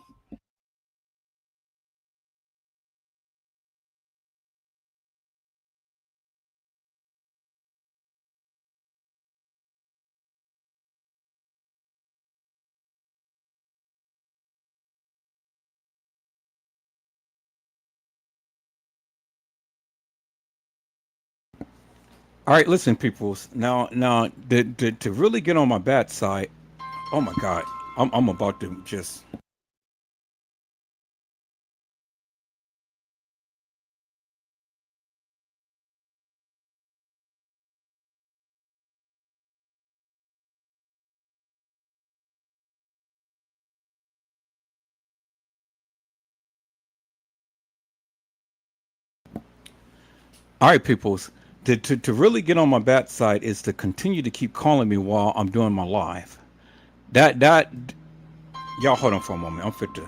All right, listen, peoples. Now, to really get on my bad side, oh my God, I'm about to just. All right, peoples. To really get on my bad side is to continue to keep calling me while I'm doing my live. That y'all hold on for a moment. I'm fit to.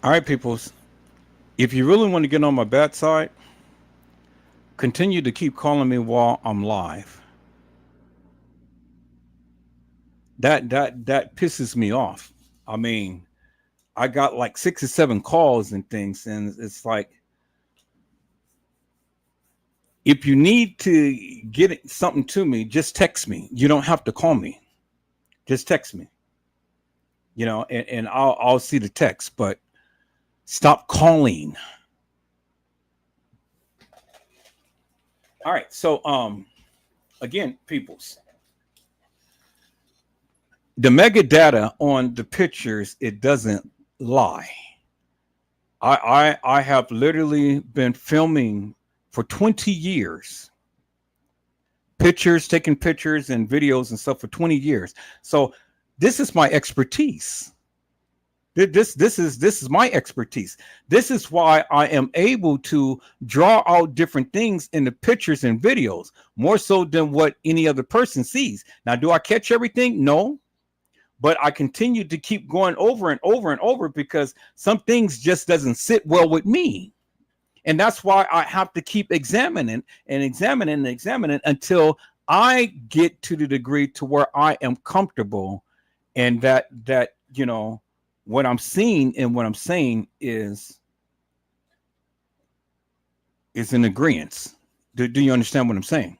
All right, peoples. If you really want to get on my bad side, continue to keep calling me while I'm live. That pisses me off. I mean, I got like 6 or 7 calls and things, and it's like, If you need to get something to me, just text me. You don't have to call me. Just text me. And I'll see the text, but stop calling. All right. So again, peoples, the mega data on the pictures, it doesn't lie. I have literally been filming for 20 years, taking pictures and videos and stuff for 20 years. So this is my expertise. This is my expertise. This is why I am able to draw out different things in the pictures and videos more so than what any other person sees. Now, do I catch everything? No, but I continue to keep going over and over and over because some things just doesn't sit well with me. And that's why I have to keep examining and examining and examining until I get to the degree to where I am comfortable, and that what I'm seeing and what I'm saying is in agreement. Do you understand what I'm saying?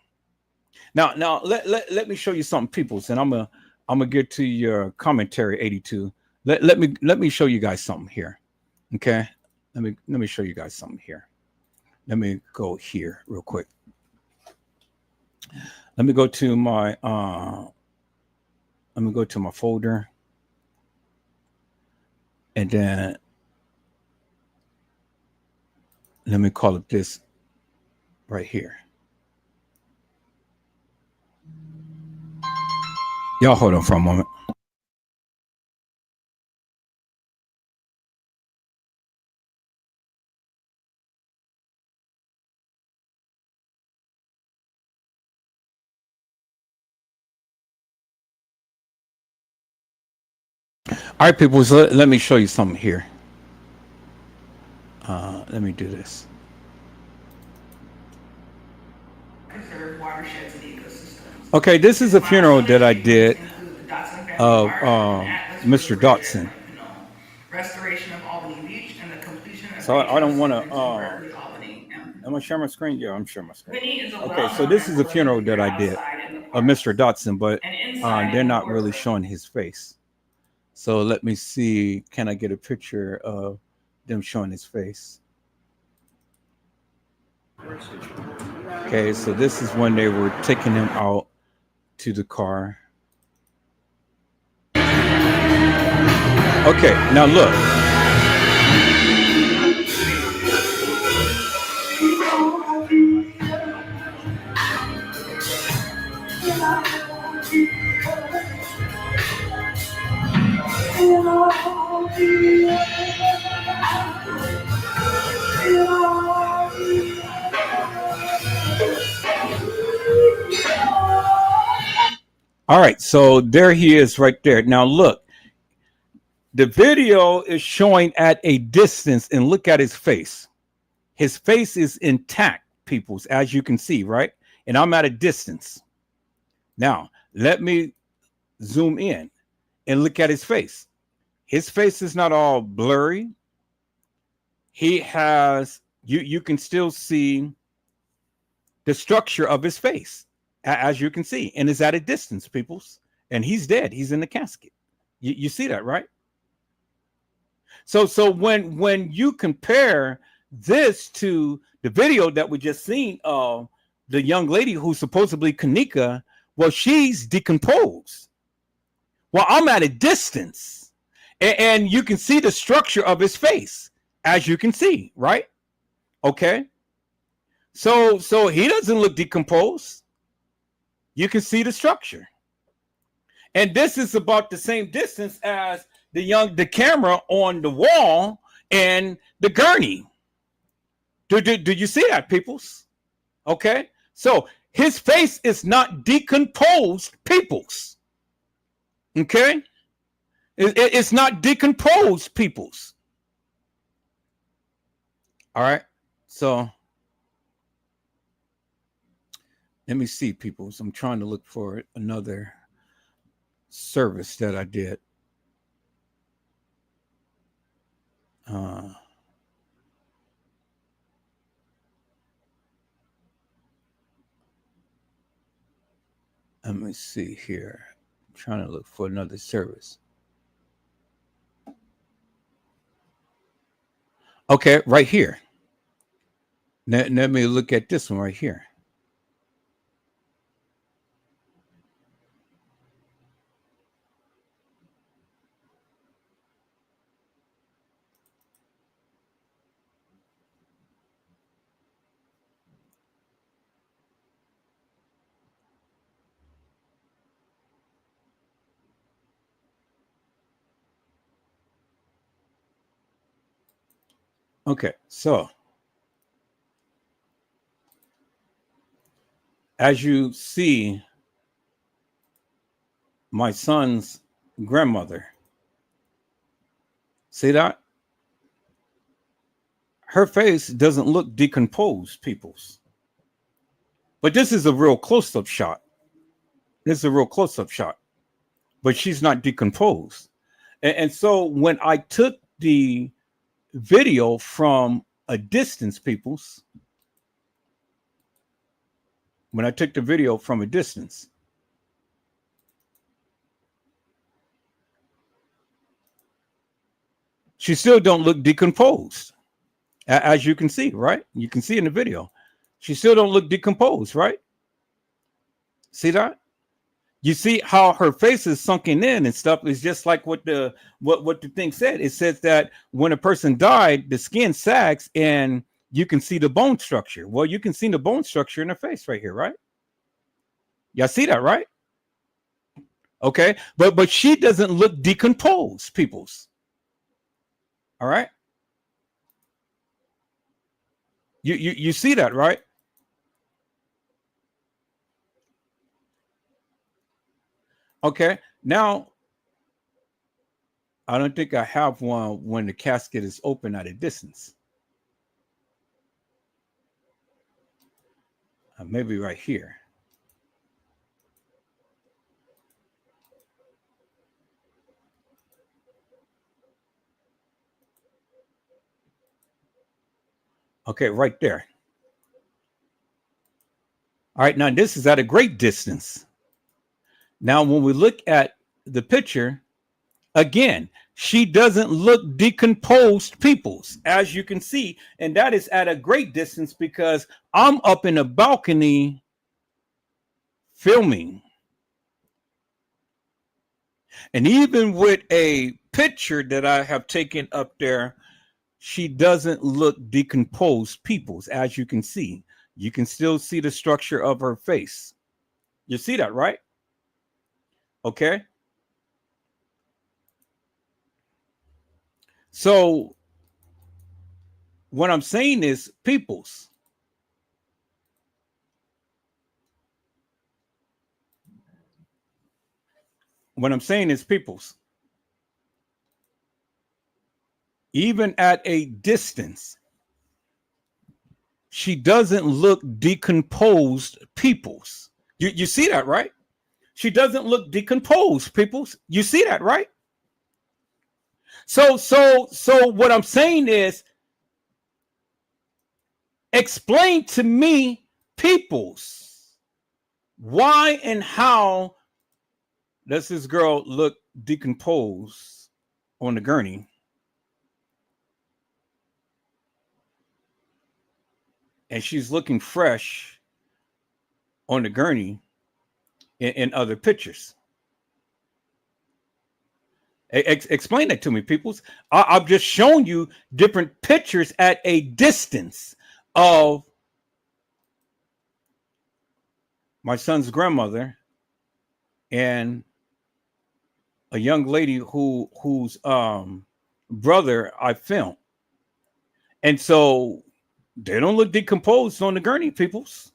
Now let me show you something, peoples, and I'm gonna get to your commentary, 82. Let me show you guys something here. Okay. Let me show you guys something here. Let me go here real quick. Let me go to my folder, and then let me call it this right here. Y'all hold on for a moment. All right, people, so let me show you something here. Let me do this. Okay, this is a funeral that I did of Mr. Dotson.
Restoration of Albany Beach and the completion of
So I don't want to.
Berkeley, Albany.
Am I sharing my screen? Yeah, I'm sharing my screen.
Winnie is a
Okay, so this is a funeral that I did of Mr. Dotson, but they're not really showing his face. So let me see. Can I get a picture of them showing his face? Okay, so this is when they were taking him out to the car. Okay, now look. All right, so there he is right there. Now look, the video is showing at a distance, and look at his face. His face is intact, peoples, as you can see, right? And I'm at a distance. Now, let me zoom in and look at his face. His face is not all blurry. He has, you can still see the structure of his face, as you can see, and is at a distance, peoples. And he's dead. He's in the casket. You see that, right? So when you compare this to the video that we just seen of the young lady who's supposedly Kanika, well, she's decomposed. Well, I'm at a distance, and you can see the structure of his face, as you can see, right? Okay. So he doesn't look decomposed. You can see the structure. And this is about the same distance as the camera on the wall and the gurney. Do you see that, peoples? Okay. So his face is not decomposed, peoples. Okay. It's not decomposed, peoples. All right. So let me see, peoples. I'm trying to look for another service that I did. Let me see here. I'm trying to look for another service. Okay, right here. Let me look at this one right here. Okay, so as you see, my son's grandmother, see that? Her face doesn't look decomposed, peoples. But this is a real close up shot. This is a real close up shot. But she's not decomposed. And so when I took the video from a distance, peoples, when I took the video from a distance, she still don't look decomposed, as you can see, right? You can see in the video, she still don't look decomposed, right? See that? You see how her face is sunken in and stuff. Is just like what the thing said. It says that when a person died, the skin sags and you can see the bone structure. Well, you can see the bone structure in her face right here, right? Y'all see that, right? Okay, but she doesn't look decomposed, peoples. All right. You see that, right? Okay. Now, I don't think I have one when the casket is open at a distance. Maybe right here. Okay, right there. All right, now this is at a great distance. Now, when we look at the picture, again, she doesn't look decomposed, peoples, as you can see. And that is at a great distance because I'm up in a balcony filming. And even with a picture that I have taken up there, she doesn't look decomposed, peoples, as you can see. You can still see the structure of her face. You see that, right? Okay. So what I'm saying is, peoples, what I'm saying is, peoples, even at a distance, she doesn't look decomposed, peoples. You see that, right? She doesn't look decomposed, peoples. You see that, right? So what I'm saying is, explain to me, peoples, why and how does this girl look decomposed on the gurney? And she's looking fresh on the gurney in other pictures. Explain that to me, peoples. I've just shown you different pictures at a distance of my son's grandmother and a young lady whose brother I filmed. And so they don't look decomposed on the gurney, peoples.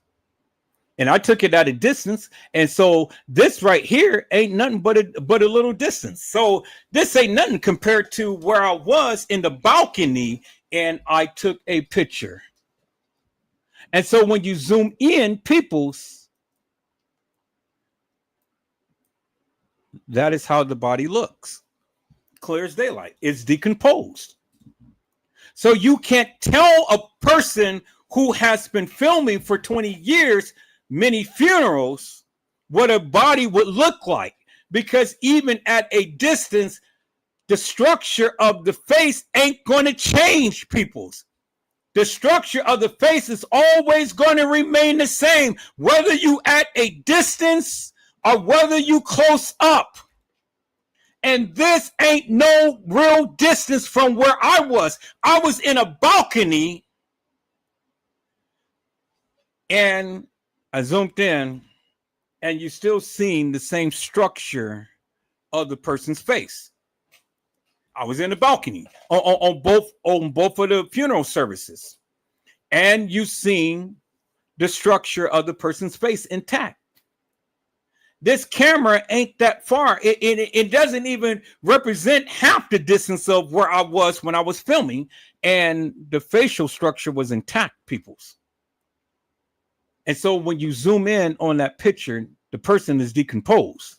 And I took it at a distance. And so this right here ain't nothing but a little distance. So this ain't nothing compared to where I was in the balcony and I took a picture. And so when you zoom in, peoples, that is how the body looks. Clear as daylight. It's decomposed. So you can't tell a person who has been filming for 20 years, many funerals, what a body would look like, because even at a distance, the structure of the face ain't going to change, peoples. The structure of the face is always going to remain the same, whether you at a distance or whether you close up. And this ain't no real distance from where I was. I was in a balcony, and I zoomed in, and you're still seeing the same structure of the person's face. I was in the balcony on both of the funeral services, and you've seen the structure of the person's face intact. This camera ain't that far. It doesn't even represent half the distance of where I was when I was filming, and the facial structure was intact, peoples. And so when you zoom in on that picture, the person is decomposed.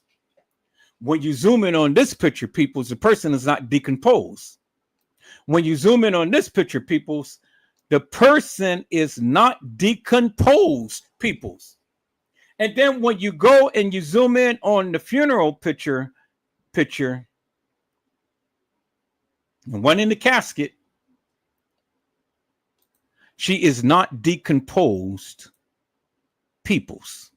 When you zoom in on this picture, peoples, the person is not decomposed. When you zoom in on this picture, peoples, the person is not decomposed, peoples. And then when you go and you zoom in on the funeral picture, the one in the casket, she is not decomposed, peoples.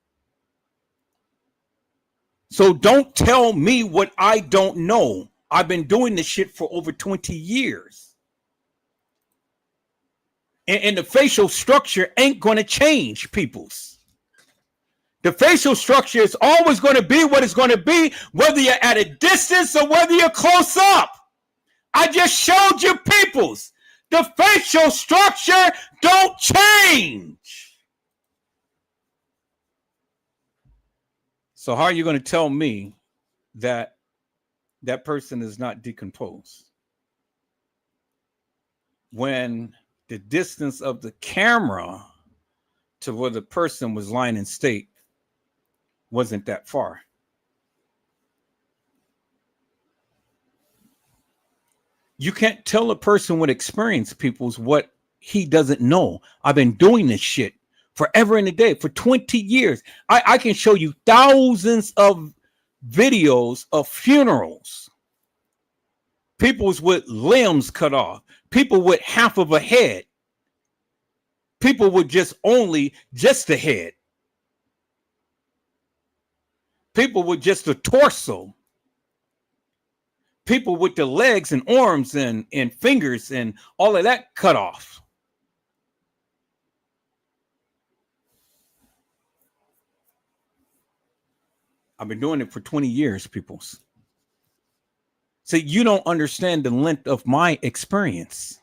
So don't tell me what I don't know. I've been doing this shit for over 20 years. And the facial structure ain't going to change, peoples. The facial structure is always going to be what it's going to be, whether you're at a distance or whether you're close up. I just showed you, peoples. The facial structure don't change. So how are you going to tell me that that person is not decomposed when the distance of the camera to where the person was lying in state wasn't that far? You can't tell a person with experience, peoples, what he doesn't know. I've been doing this shit forever and a day for 20 years. I can show you thousands of videos of funerals. People with limbs cut off. People with half of a head. People with just the head. People with just the torso. People with the legs and arms and fingers and all of that cut off. I've been doing it for 20 years, peoples. So you don't understand the length of my experience.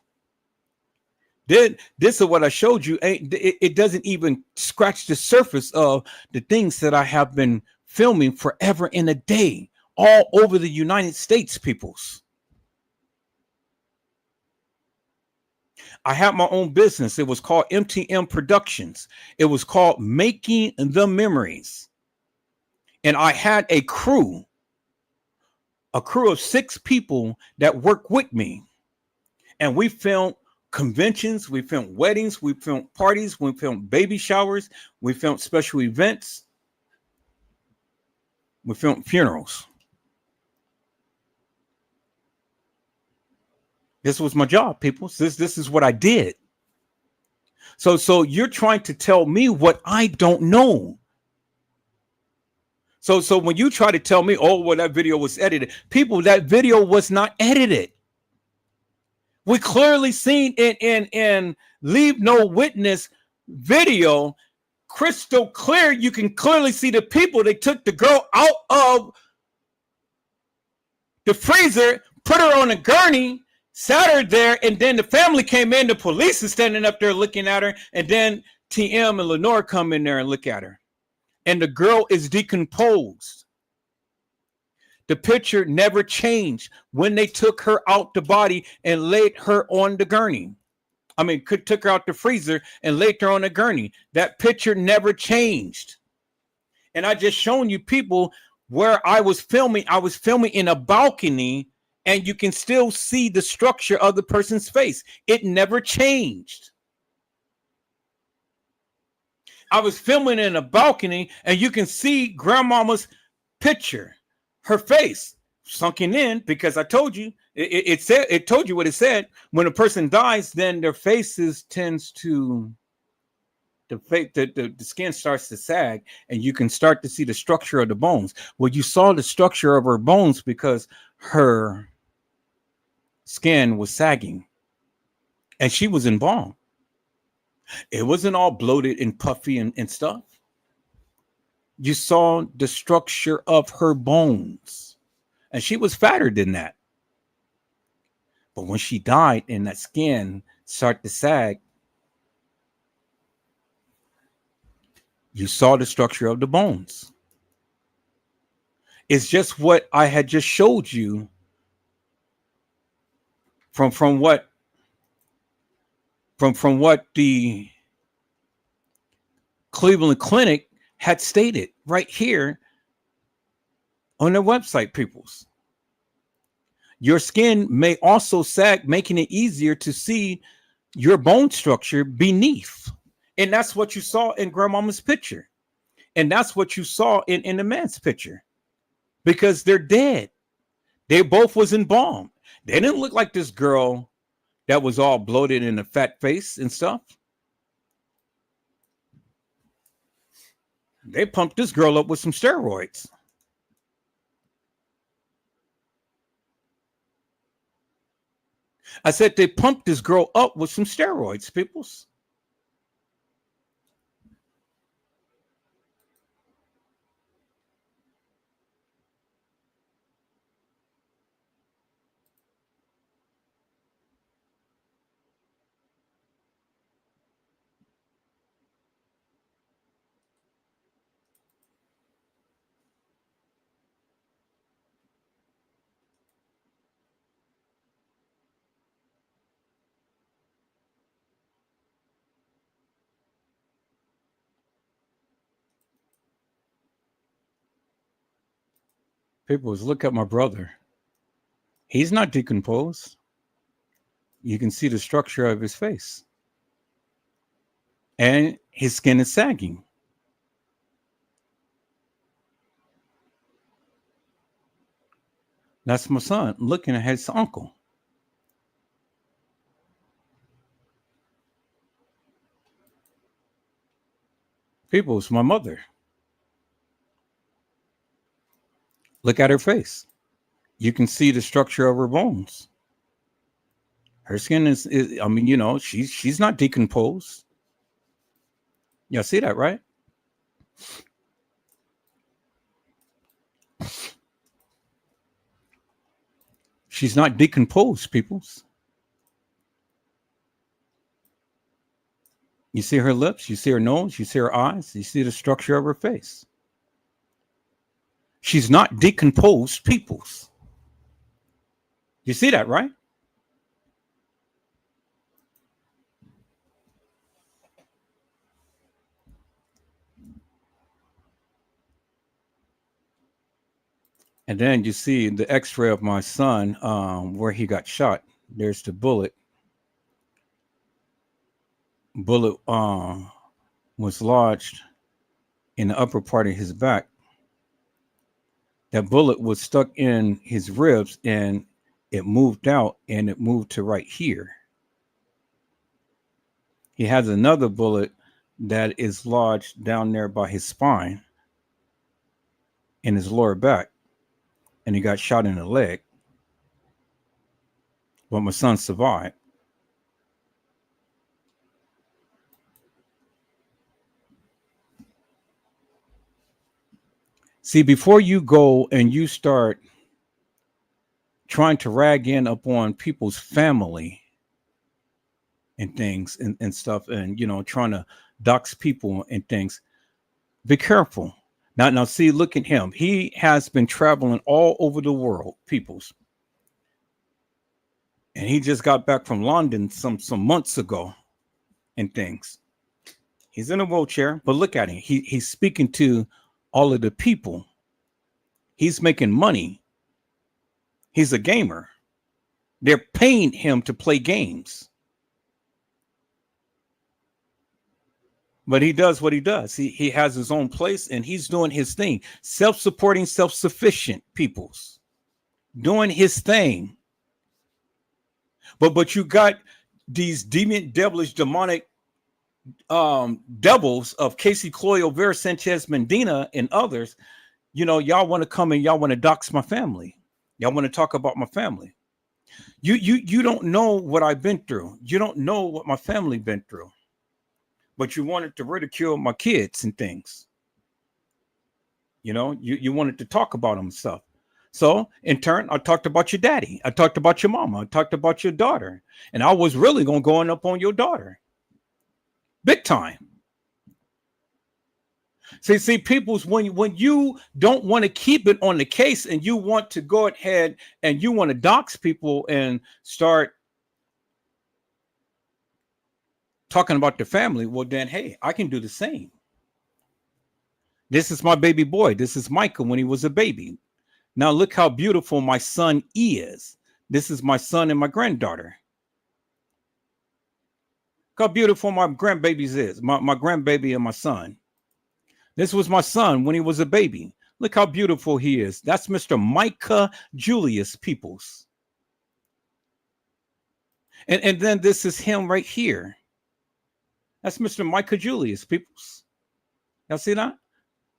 This is what I showed you. It doesn't even scratch the surface of the things that I have been filming forever and a day, all over the United States, peoples. I had my own business. It was called MTM Productions. It was called Making the Memories. And I had a crew of 6 people that worked with me. And we filmed conventions, we filmed weddings, we filmed parties, we filmed baby showers, we filmed special events, we filmed funerals. This was my job, people. This is what I did. So you're trying to tell me what I don't know. So when you try to tell me, oh, well, that video was edited, people, that video was not edited. We clearly seen in Leave No Witness video, crystal clear. You can clearly see the people. They took the girl out of the freezer, put her on a gurney, sat her there, and then the family came in. The police is standing up there looking at her, and then TM and Lenore come in there and look at her. And the girl is decomposed. The picture never changed when they took her out the body and laid her on the gurney. Took her out the freezer and laid her on the gurney. That picture never changed. And I just shown you, people, where I was filming. I was filming in a balcony, and you can still see the structure of the person's face. It never changed. I was filming in a balcony, and you can see grandmama's picture, her face sunken in, because I told you it said, it told you what it said. When a person dies, then their faces tends to the skin starts to sag, and you can start to see the structure of the bones. Well, you saw the structure of her bones because her skin was sagging, and she was embalmed. It wasn't all bloated and puffy and stuff. You saw the structure of her bones, and she was fatter than that. But when she died and that skin started to sag, you saw the structure of the bones. It's just what I had just showed you from what the Cleveland Clinic had stated right here on their website, peoples. Your skin may also sag, making it easier to see your bone structure beneath. And that's what you saw in grandmama's picture. And that's what you saw in the man's picture. Because they're dead. They both was embalmed. They didn't look like this girl that was all bloated in a fat face and stuff. They pumped this girl up with some steroids. I said they pumped this girl up with some steroids, peoples. Peoples, look at my brother. He's not decomposed. You can see the structure of his face. And his skin is sagging. That's my son looking at his uncle. Peoples, my mother. Look at her face. You can see the structure of her bones. Her skin is I mean, you know, she's not decomposed. Y'all see that, right? She's not decomposed, peoples. You see her lips, you see her nose, you see her eyes, you see the structure of her face. She's not decomposed, peoples. You see that, right? And then you see the x-ray of my son where he got shot. There's the bullet. Bullet was lodged in the upper part of his back. That bullet was stuck in his ribs, and it moved out, and it moved to right here. He has another bullet that is lodged down there by his spine in his lower back, and he got shot in the leg. But my son survived. See, before you go and you start trying to rag in upon people's family and things and stuff, and you know, trying to dox people and things, be careful. Now see, look at him. He has been traveling all over the world, peoples. And he just got back from London some months ago and things. He's in a wheelchair, but look at him. He's speaking to all of the people. He's making money. He's a gamer. They're paying him to play games. But he does what he does. He has his own place and he's doing his thing. Self-supporting, self-sufficient peoples doing his thing. But you got these deviant, devilish, demonic devils of Casey Cloyo, Vera Sanchez Medina, and others. Y'all want to come and y'all want to dox my family. Y'all want to talk about my family. You don't know what I've been through. You don't know what my family been through. But you wanted to ridicule my kids and things. You wanted to talk about them and stuff. So in turn, I talked about your daddy. I talked about your mama. I talked about your daughter. And I was really going to go up on your daughter. Big time. See, people's when you don't want to keep it on the case and you want to go ahead and you want to dox people and start talking about the family, well then, hey, I can do the same. This is my baby boy. This is Michael when he was a baby. Now look how beautiful my son is. This is my son and my granddaughter. Look how beautiful my grandbabies is. My grandbaby and my son. This was my son when he was a baby. Look how beautiful he is. That's Mr. Micah Julius Peoples. And then this is him right here. That's Mr. Micah Julius Peoples. Y'all see that?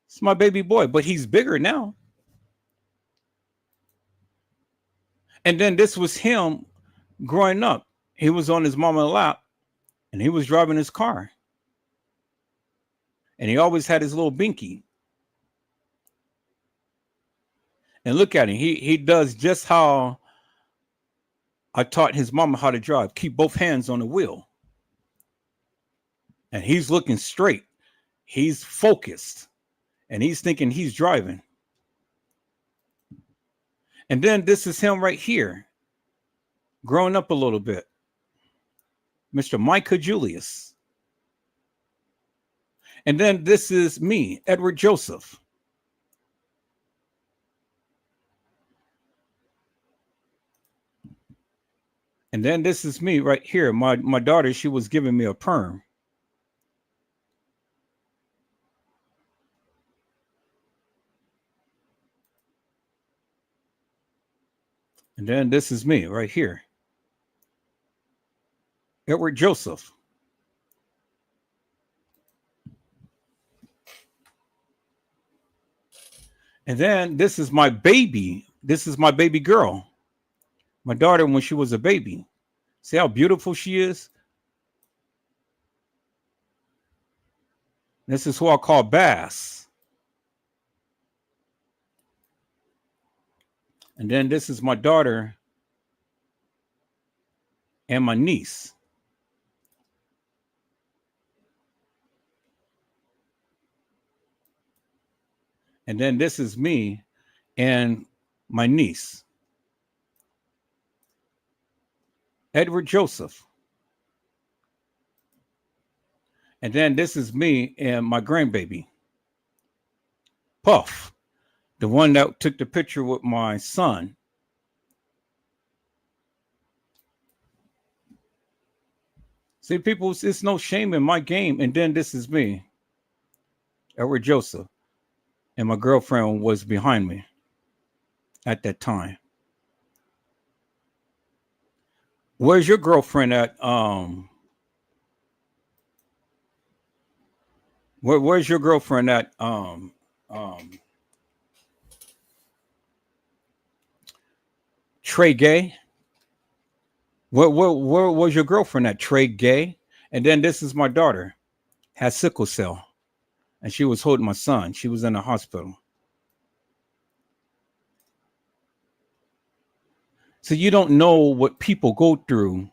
It's my baby boy, but he's bigger now. And then this was him growing up. He was on his mama's lap and he was driving his car. And he always had his little binky. And look at him. He does just how I taught his mama how to drive. Keep both hands on the wheel. And he's looking straight. He's focused. And he's thinking he's driving. And then this is him right here. Growing up a little bit. Mr. Micah Julius. And then this is me, Edward Joseph. And then this is me right here. My daughter, she was giving me a perm. And then this is me right here. Edward Joseph. And then this is my baby. This is my baby girl. My daughter when she was a baby. See how beautiful she is? This is who I call Bass. And then this is my daughter and my niece. And then this is me and my niece, Edward Joseph. And then this is me and my grandbaby, Puff, the one that took the picture with my son. See, people, it's no shame in my game. And then this is me, Edward Joseph. And my girlfriend was behind me at that time. Where's your girlfriend at? Where's your girlfriend at? Trey Gay. Where was your girlfriend at? Trey Gay. And then this is my daughter, has sickle cell. And she was holding my son. She was in the hospital. So you don't know what people go through.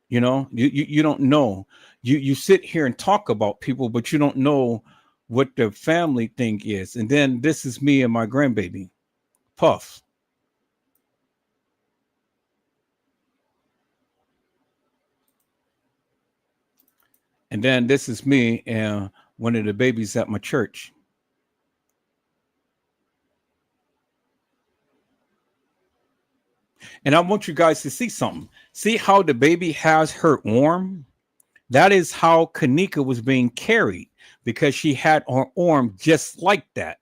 You know, you don't know. You sit here and talk about people, but you don't know what the family thing is. And then this is me and my grandbaby, Puff. And then this is me and one of the babies at my church. And I want you guys to see something. See how the baby has her arm That is how Kanika was being carried, because she had her arm just like that.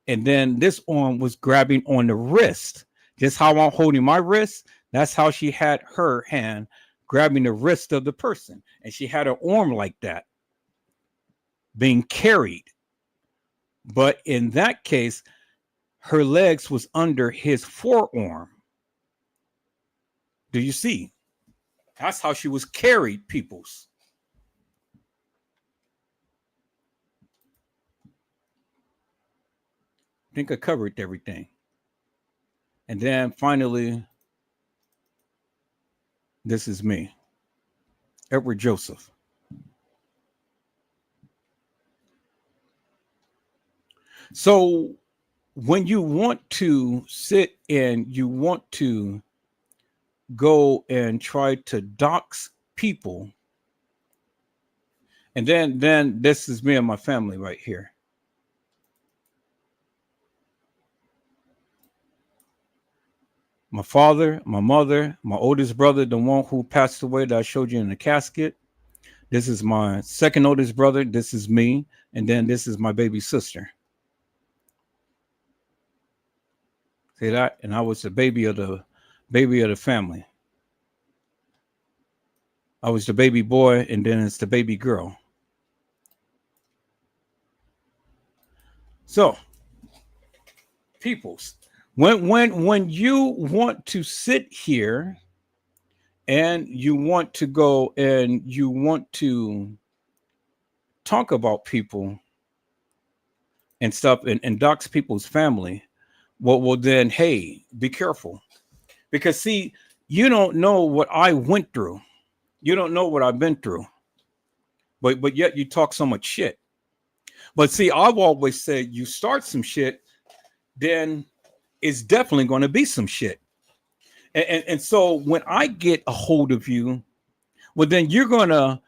And then this arm was grabbing on the wrist. Just how I'm holding my wrist, that's how she had her hand grabbing the wrist of the person. And she had her arm like that, being carried. But in that case, her legs was under his forearm. Do you see? That's how she was carried, peoples. I think I covered everything. And then finally, this is me, Edward Joseph. So when you want to sit and you want to go and try to dox people, and then this is me and my family right here. My father, my mother, my oldest brother, the one who passed away that I showed you in the casket. This is my second oldest brother. This is me. And then this is my baby sister. See that? And I was the baby of the family. I was the baby boy, and then it's the baby girl. So, peoples, when you want to sit here and you want to go and you want to talk about people and stuff and dox people's family, well then, hey, be careful. Because see, you don't know what I went through. You don't know what I've been through. But yet you talk so much shit. But see, I've always said you start some shit, then it's definitely going to be some shit. And so when I get a hold of you, well, then you're going to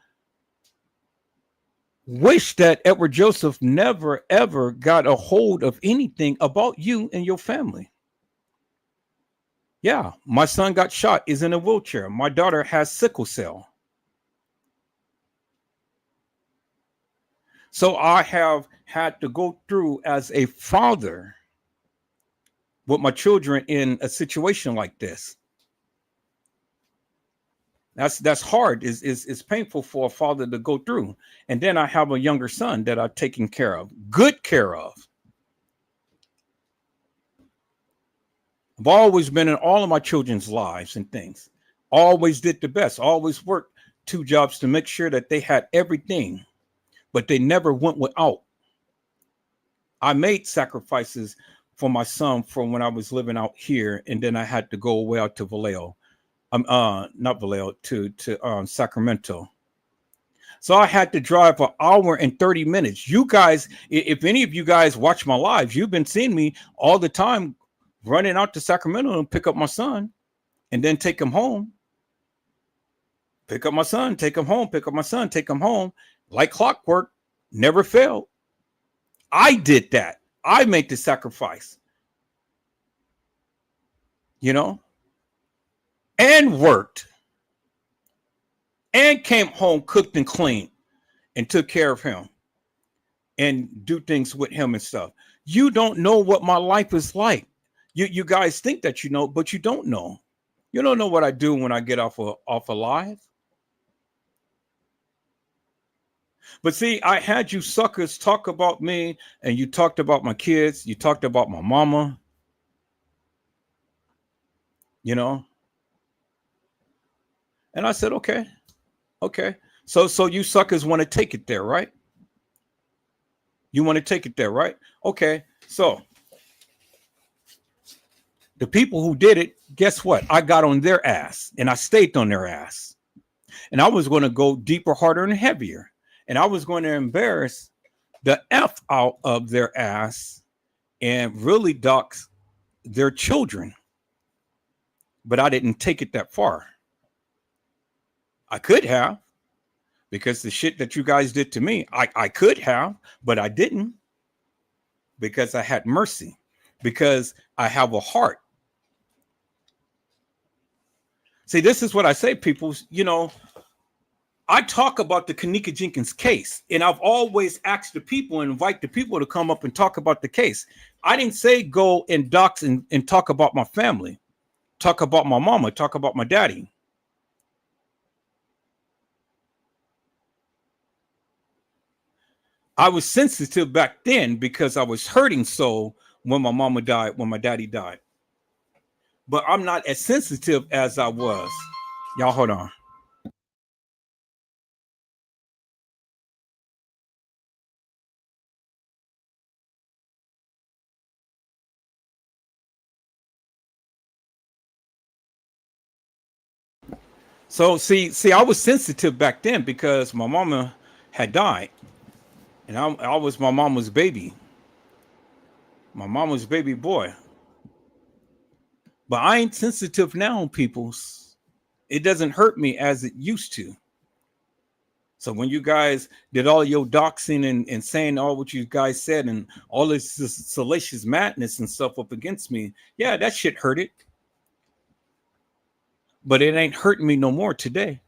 wish that Edward Joseph never, ever got a hold of anything about you and your family. Yeah, my son got shot, is in a wheelchair. My daughter has sickle cell. So I have had to go through as a father with my children in a situation like this. That's hard. It's painful for a father to go through. And then I have a younger son that I've taken care of, good care of. I've always been in all of my children's lives and things. Always did the best. Always worked 2 jobs to make sure that they had everything, but they never went without. I made sacrifices for my son from when I was living out here, and then I had to go away out to Vallejo. Not Vallejo, to Sacramento. So I had to drive an hour and 30 minutes. You guys, if any of you guys watch my lives, you've been seeing me all the time running out to Sacramento and pick up my son and then take him home. Pick up my son, take him home, pick up my son, take him home. Like clockwork, never failed. I did that. I made the sacrifice. You know? And worked. And came home, cooked and cleaned, and took care of him. And do things with him and stuff. You don't know what my life is like. You guys think that you know, but you don't know. You don't know what I do when I get off alive. But see, I had you suckers talk about me, and you talked about my kids. You talked about my mama. You know? And I said, okay. So you suckers want to take it there, right? You want to take it there, right? Okay. So the people who did it, guess what? I got on their ass, and I stayed on their ass. And I was going to go deeper, harder, and heavier. And I was going to embarrass the F out of their ass and really dox their children. But I didn't take it that far. I could have, because the shit that you guys did to me, I could have, but I didn't, because I had mercy, because I have a heart. See, this is what I say, people, you know, I talk about the Kanika Jenkins case, and I've always asked the people and invite the people to come up and talk about the case. I didn't say go and dox and talk about my family, talk about my mama, talk about my daddy. I was sensitive back then because I was hurting so when my mama died, when my daddy died. But I'm not as sensitive as I was. Y'all hold on. So see, I was sensitive back then because my mama had died, and I was my mama's baby, my mama's baby boy. But I ain't sensitive now, peoples. It doesn't hurt me as it used to. So when you guys did all your doxing and saying all what you guys said and all this salacious madness and stuff up against me, yeah, that shit hurt it. But it ain't hurting me no more today.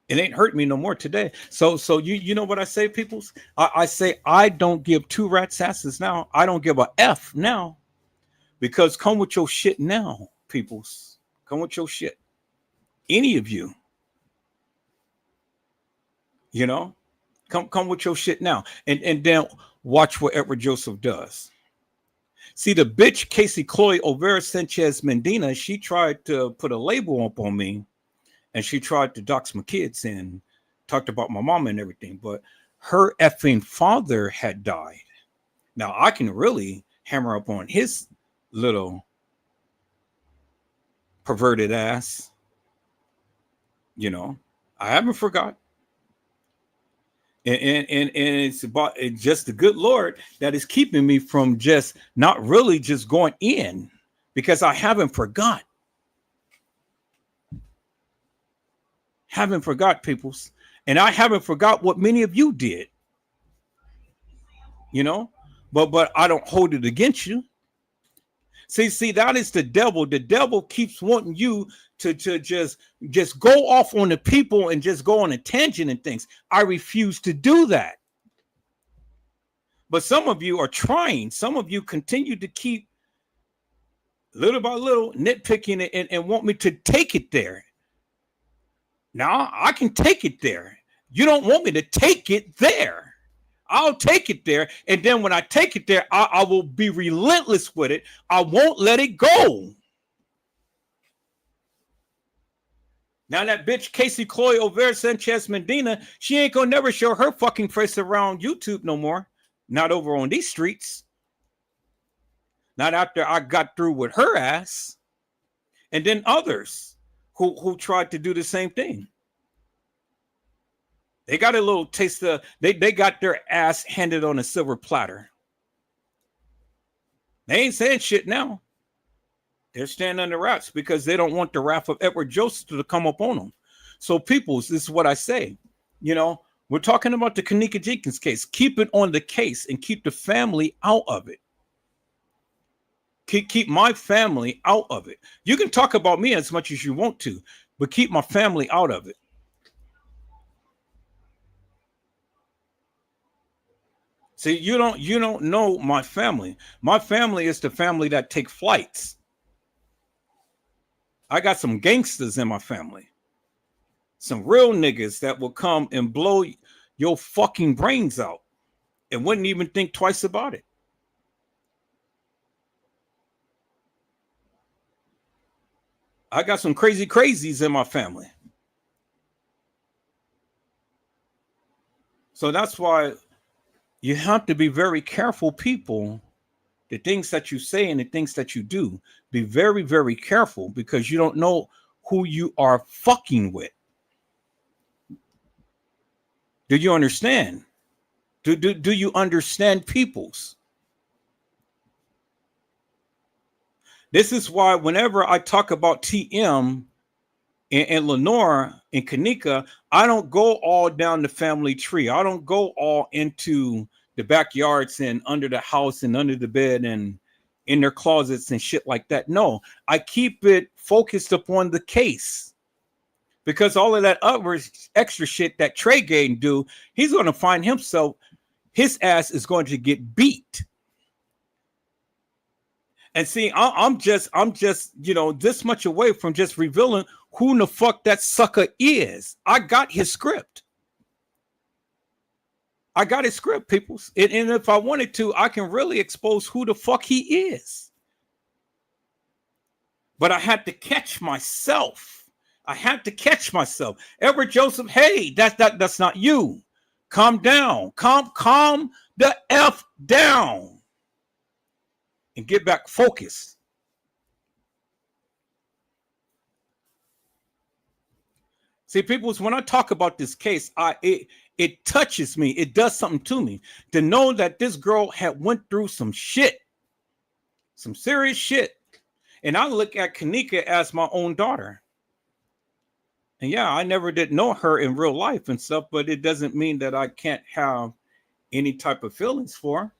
It ain't hurting me no more today. So you know what I say, peoples? I say I don't give two rats asses now. I don't give a F now. Because come with your shit now, peoples. Come with your shit. Any of you. You know? Come with your shit now. And then watch what Edward Joseph does. See, the bitch Casey Chloe Olvera Sanchez Mendina, she tried to put a label up on me, and she tried to dox my kids and talked about my mom and everything. But her effing father had died. Now I can really hammer up on his little perverted ass. You know, I haven't forgot. And it's about just the good Lord that is keeping me from just not really just going in, because I haven't forgot. Haven't forgot, peoples. And I haven't forgot what many of you did. You know, but I don't hold it against you. See, that is the devil. The devil keeps wanting you to just go off on the people and just go on a tangent and things. I refuse to do that. But some of you are trying. Some of you continue to keep little by little nitpicking it and want me to take it there. Now I can take it there. You don't want me to take it there. I'll take it there. And then when I take it there, I will be relentless with it. I won't let it go. Now that bitch Casey Chloe Olvera Sanchez Mendina, she ain't gonna never show her fucking face around YouTube no more. Not over on these streets. Not after I got through with her ass. And then others who tried to do the same thing. They got a little taste of, they got their ass handed on a silver platter. They ain't saying shit now. They're standing on the wraps because they don't want the wrath of Edward Joseph to come up on them. So, peoples, this is what I say. You know, we're talking about the Kanika Jenkins case. Keep it on the case and keep the family out of it. Keep my family out of it. You can talk about me as much as you want to, but keep my family out of it. See, you don't know my family. My family is the family that take flights. I got some gangsters in my family. Some real niggas that will come and blow your fucking brains out and wouldn't even think twice about it. I got some crazy crazies in my family. So that's why you have to be very careful, people. The things that you say and the things that you do, be very, very careful, because you don't know who you are fucking with. Do you understand? Do you understand, peoples? This is why whenever I talk about TM and Lenore and Kanika, I don't go all down the family tree. I don't go all into the backyards and under the house and under the bed and in their closets and shit like that. No, I keep it focused upon the case. Because all of that other extra shit that Trey Gayton do, he's going to find himself, his ass is going to get beat. And see, I'm just, this much away from just revealing who the fuck that sucker is. I got his script. People. And if I wanted to, I can really expose who the fuck he is. But I had to catch myself. Edward Joseph, hey, that's not you. Calm down. Calm the F down. And get back focused. See, people, when I talk about this case, it touches me. It does something to me to know that this girl had went through some shit, some serious shit. And I look at Kanika as my own daughter. And yeah, I never did know her in real life and stuff, but it doesn't mean that I can't have any type of feelings for her.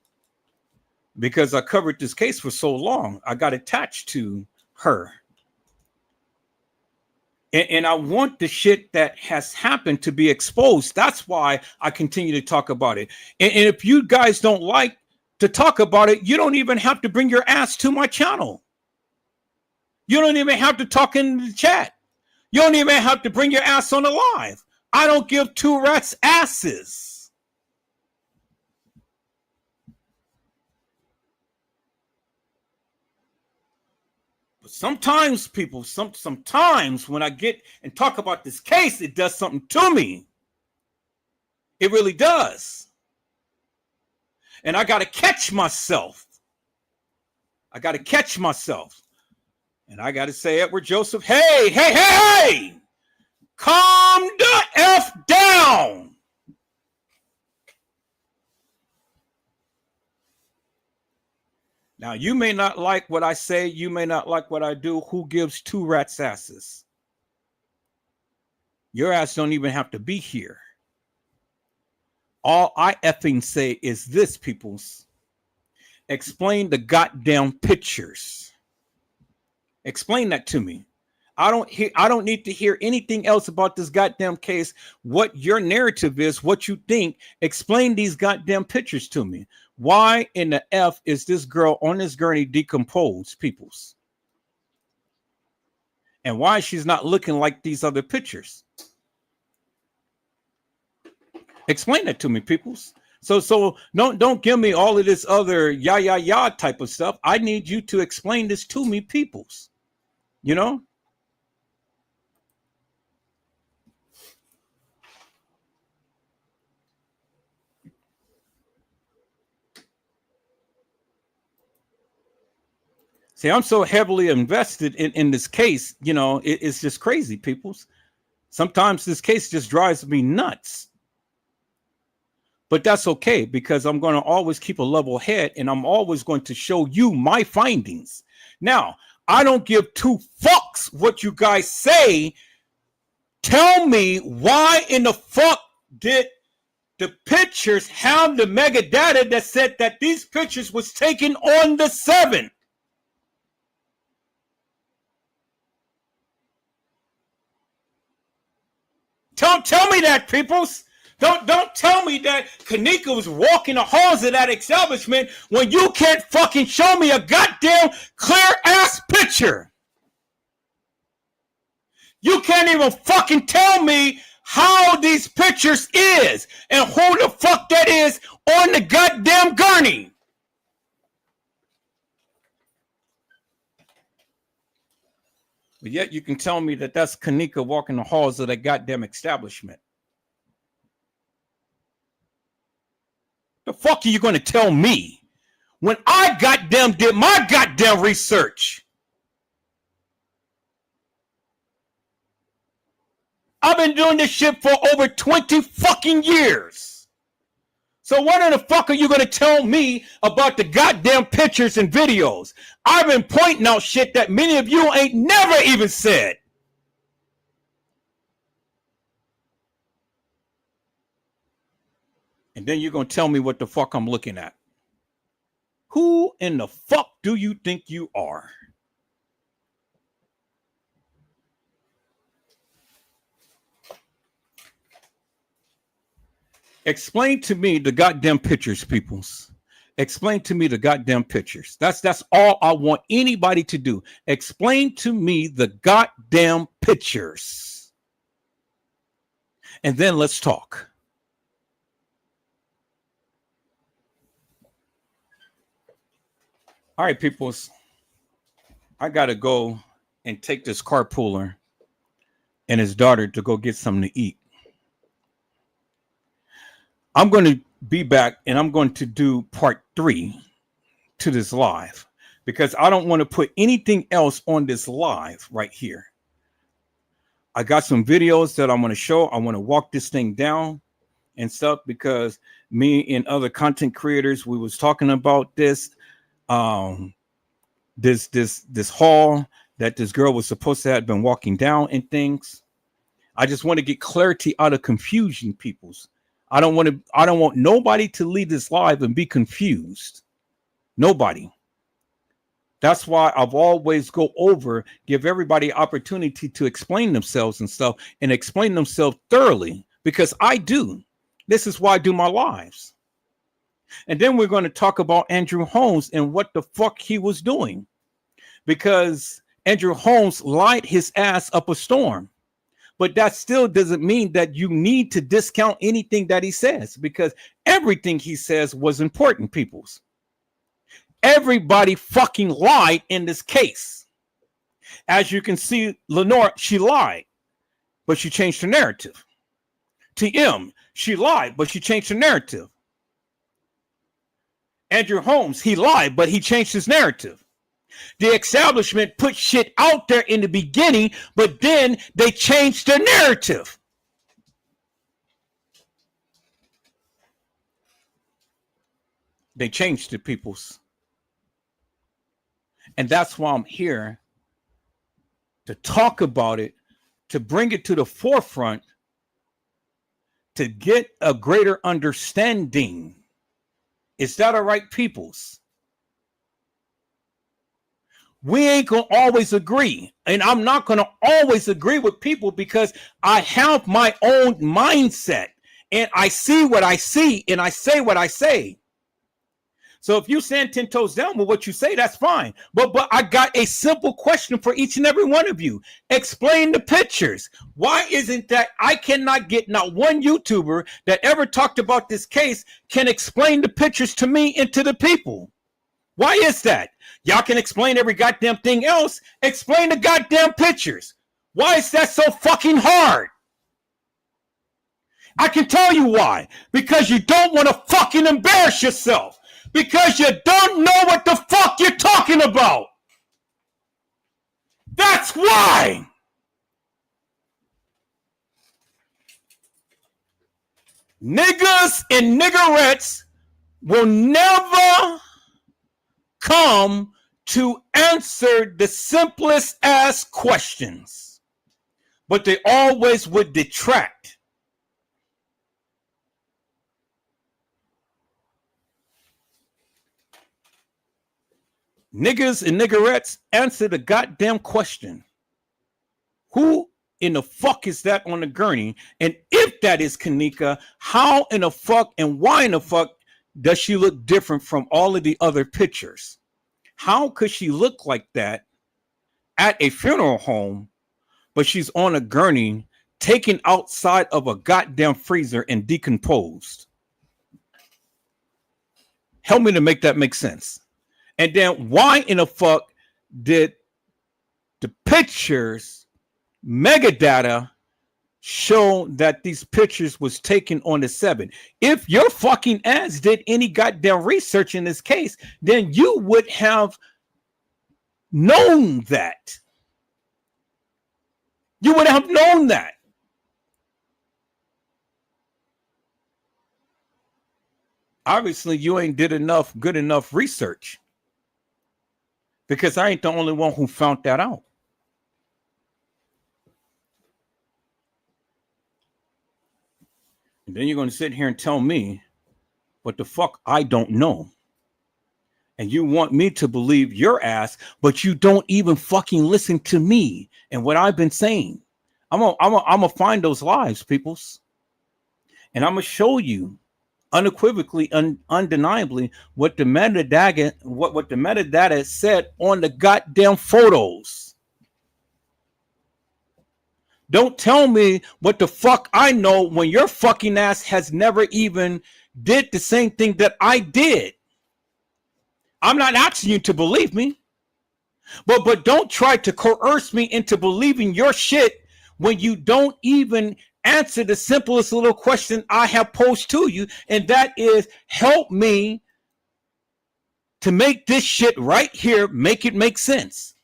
Because I covered this case for so long, I got attached to her. And I want the shit that has happened to be exposed. That's why I continue to talk about it. And if you guys don't like to talk about it, you don't even have to bring your ass to my channel. You don't even have to talk in the chat. You don't even have to bring your ass on the live. I don't give two rats asses. But sometimes, people, sometimes when I get and talk about this case, it does something to me. It really does. And I got to catch myself. And I got to say, Edward Joseph, hey, calm the F down. Now, you may not like what I say. You may not like what I do. Who gives two rats asses? Your ass don't even have to be here. All I effing say is this, peoples. Explain the goddamn pictures. Explain that to me. I don't need to hear anything else about this goddamn case. What your narrative is, what you think. Explain these goddamn pictures to me. Why in the F is this girl on this gurney decomposed, peoples? And why she's not looking like these other pictures? Explain that to me, peoples. So don't give me all of this other ya type of stuff. I need you to explain this to me, peoples. You know? See, I'm so heavily invested in this case, it's just crazy, peoples. Sometimes this case just drives me nuts. But that's okay, because I'm going to always keep a level head, and I'm always going to show you my findings. Now, I don't give two fucks what you guys say. Tell me, why in the fuck did the pictures have the mega data that said that these pictures was taken on the 7th? Tell me that, peoples. Don't tell me that Kanika was walking the halls of that establishment when you can't fucking show me a goddamn clear ass picture. You can't even fucking tell me how these pictures is and who the fuck that is on the goddamn gurney. But yet you can tell me that that's Kanika walking the halls of that goddamn establishment. The fuck are you going to tell me when I goddamn did my goddamn research? I've been doing this shit for over 20 fucking years. So what in the fuck are you going to tell me about the goddamn pictures and videos? I've been pointing out shit that many of you ain't never even said. And then you're going to tell me what the fuck I'm looking at. Who in the fuck do you think you are? Explain to me the goddamn pictures, peoples. Explain to me the goddamn pictures. That's all I want anybody to do. Explain to me the goddamn pictures. And then let's talk. All right, peoples. I gotta go and take this carpooler and his daughter to go get something to eat. I'm going to be back and I'm going to do part 3 to this live because I don't want to put anything else on this live right here. I got some videos that I'm going to show. I want to walk this thing down and stuff because me and other content creators, we was talking about this hall that this girl was supposed to have been walking down and things. I just want to get clarity out of confusion, peoples. I don't want nobody to leave this live and be confused. Nobody. That's why I've always give everybody opportunity to explain themselves and stuff and explain themselves thoroughly because I do. This is why I do my lives. And then we're going to talk about Andrew Holmes and what the fuck he was doing because Andrew Holmes lied his ass up a storm. But that still doesn't mean that you need to discount anything that he says because everything he says was important, peoples. Everybody fucking lied in this case. As you can see, Lenore, she lied, but she changed her narrative. TM, she lied, but she changed her narrative. Andrew Holmes, he lied, but he changed his narrative. The establishment put shit out there in the beginning, but then they changed their narrative. They changed the peoples. And that's why I'm here to talk about it, to bring it to the forefront, to get a greater understanding. Is that all right, peoples? We ain't going to always agree. And I'm not going to always agree with people because I have my own mindset and I see what I see and I say what I say. So if you stand 10 toes down with what you say, that's fine. But I got a simple question for each and every one of you. Explain the pictures. Why isn't that I cannot get not one YouTuber that ever talked about this case can explain the pictures to me and to the people? Why is that? Y'all can explain every goddamn thing else. Explain the goddamn pictures. Why is that so fucking hard? I can tell you why. Because you don't want to fucking embarrass yourself. Because you don't know what the fuck you're talking about. That's why. Niggas and niggerettes will never come to answer the simplest ass questions, but they always would detract. Niggas and niggerettes answer the goddamn question. Who in the fuck is that on the gurney? And if that is Kanika, how in the fuck and why in the fuck does she look different from all of the other pictures? How could she look like that at a funeral home, but she's on a gurney taken outside of a goddamn freezer and decomposed? Help me to make that make sense. And then why in the fuck did the pictures, megadata, show that these pictures was taken on the 7th? If your fucking ass did any goddamn research in this case, then you would have known that. You would have known that. Obviously, you ain't did good enough research. Because I ain't the only one who found that out. And then you're going to sit here and tell me what the fuck I don't know. And you want me to believe your ass, but you don't even fucking listen to me and what I've been saying. I'm gonna find those lives, peoples. And I'm going to show you unequivocally, undeniably, what the metadata said on the goddamn photos. Don't tell me what the fuck I know when your fucking ass has never even did the same thing that I did. I'm not asking you to believe me, but don't try to coerce me into believing your shit when you don't even answer the simplest little question I have posed to you, and that is, help me to make this shit right here make it make sense.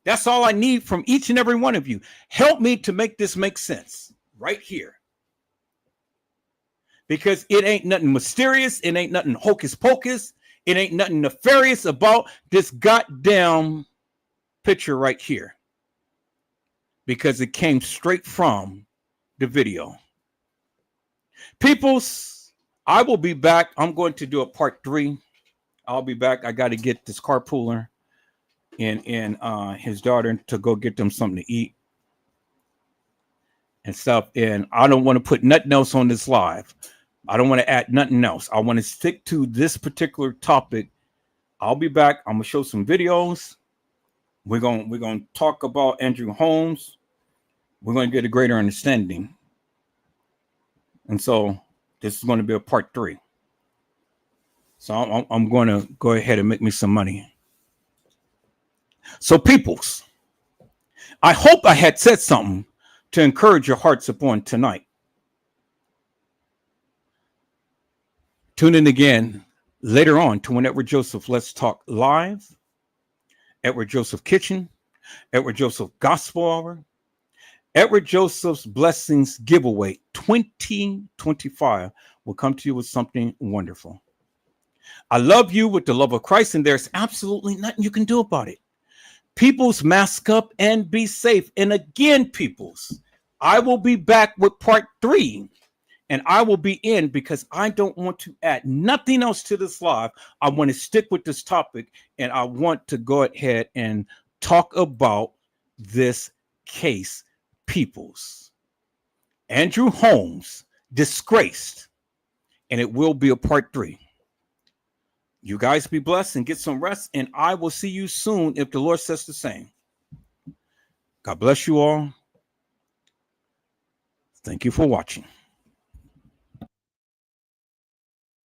That's all I need from each and every one of you. Help me to make this make sense right here. Because it ain't nothing mysterious. It ain't nothing hocus pocus. It ain't nothing nefarious about this goddamn picture right here. Because it came straight from the video. Peoples, I will be back. I'm going to do a part 3. I'll be back. I got to get this carpooler and his daughter to go get them something to eat and stuff. And I don't want to put nothing else on this live. I don't want to add nothing else. I want to stick to this particular topic. I'll be back. I'm gonna show some videos. We're gonna talk about Andrew Holmes. We're gonna get a greater understanding. And so this is going to be a part 3. So I'm going to go ahead and make me some money. So peoples, I hope I had said something to encourage your hearts upon tonight. Tune in again later on to when Edward Joseph Let's Talk Live, Edward Joseph Kitchen, Edward Joseph Gospel Hour, Edward Joseph's Blessings Giveaway 2025 will come to you with something wonderful. I love you with the love of Christ, and there's absolutely nothing you can do about it. Peoples, mask up and be safe. And again, peoples, I will be back with part 3. And I will be in because I don't want to add nothing else to this live. I want to stick with this topic, and I want to go ahead and talk about this case, peoples. Andrew Holmes, disgraced, and it will be a part 3. You guys be blessed and get some rest, and I will see you soon if the Lord says the same. God bless you all. Thank you for watching.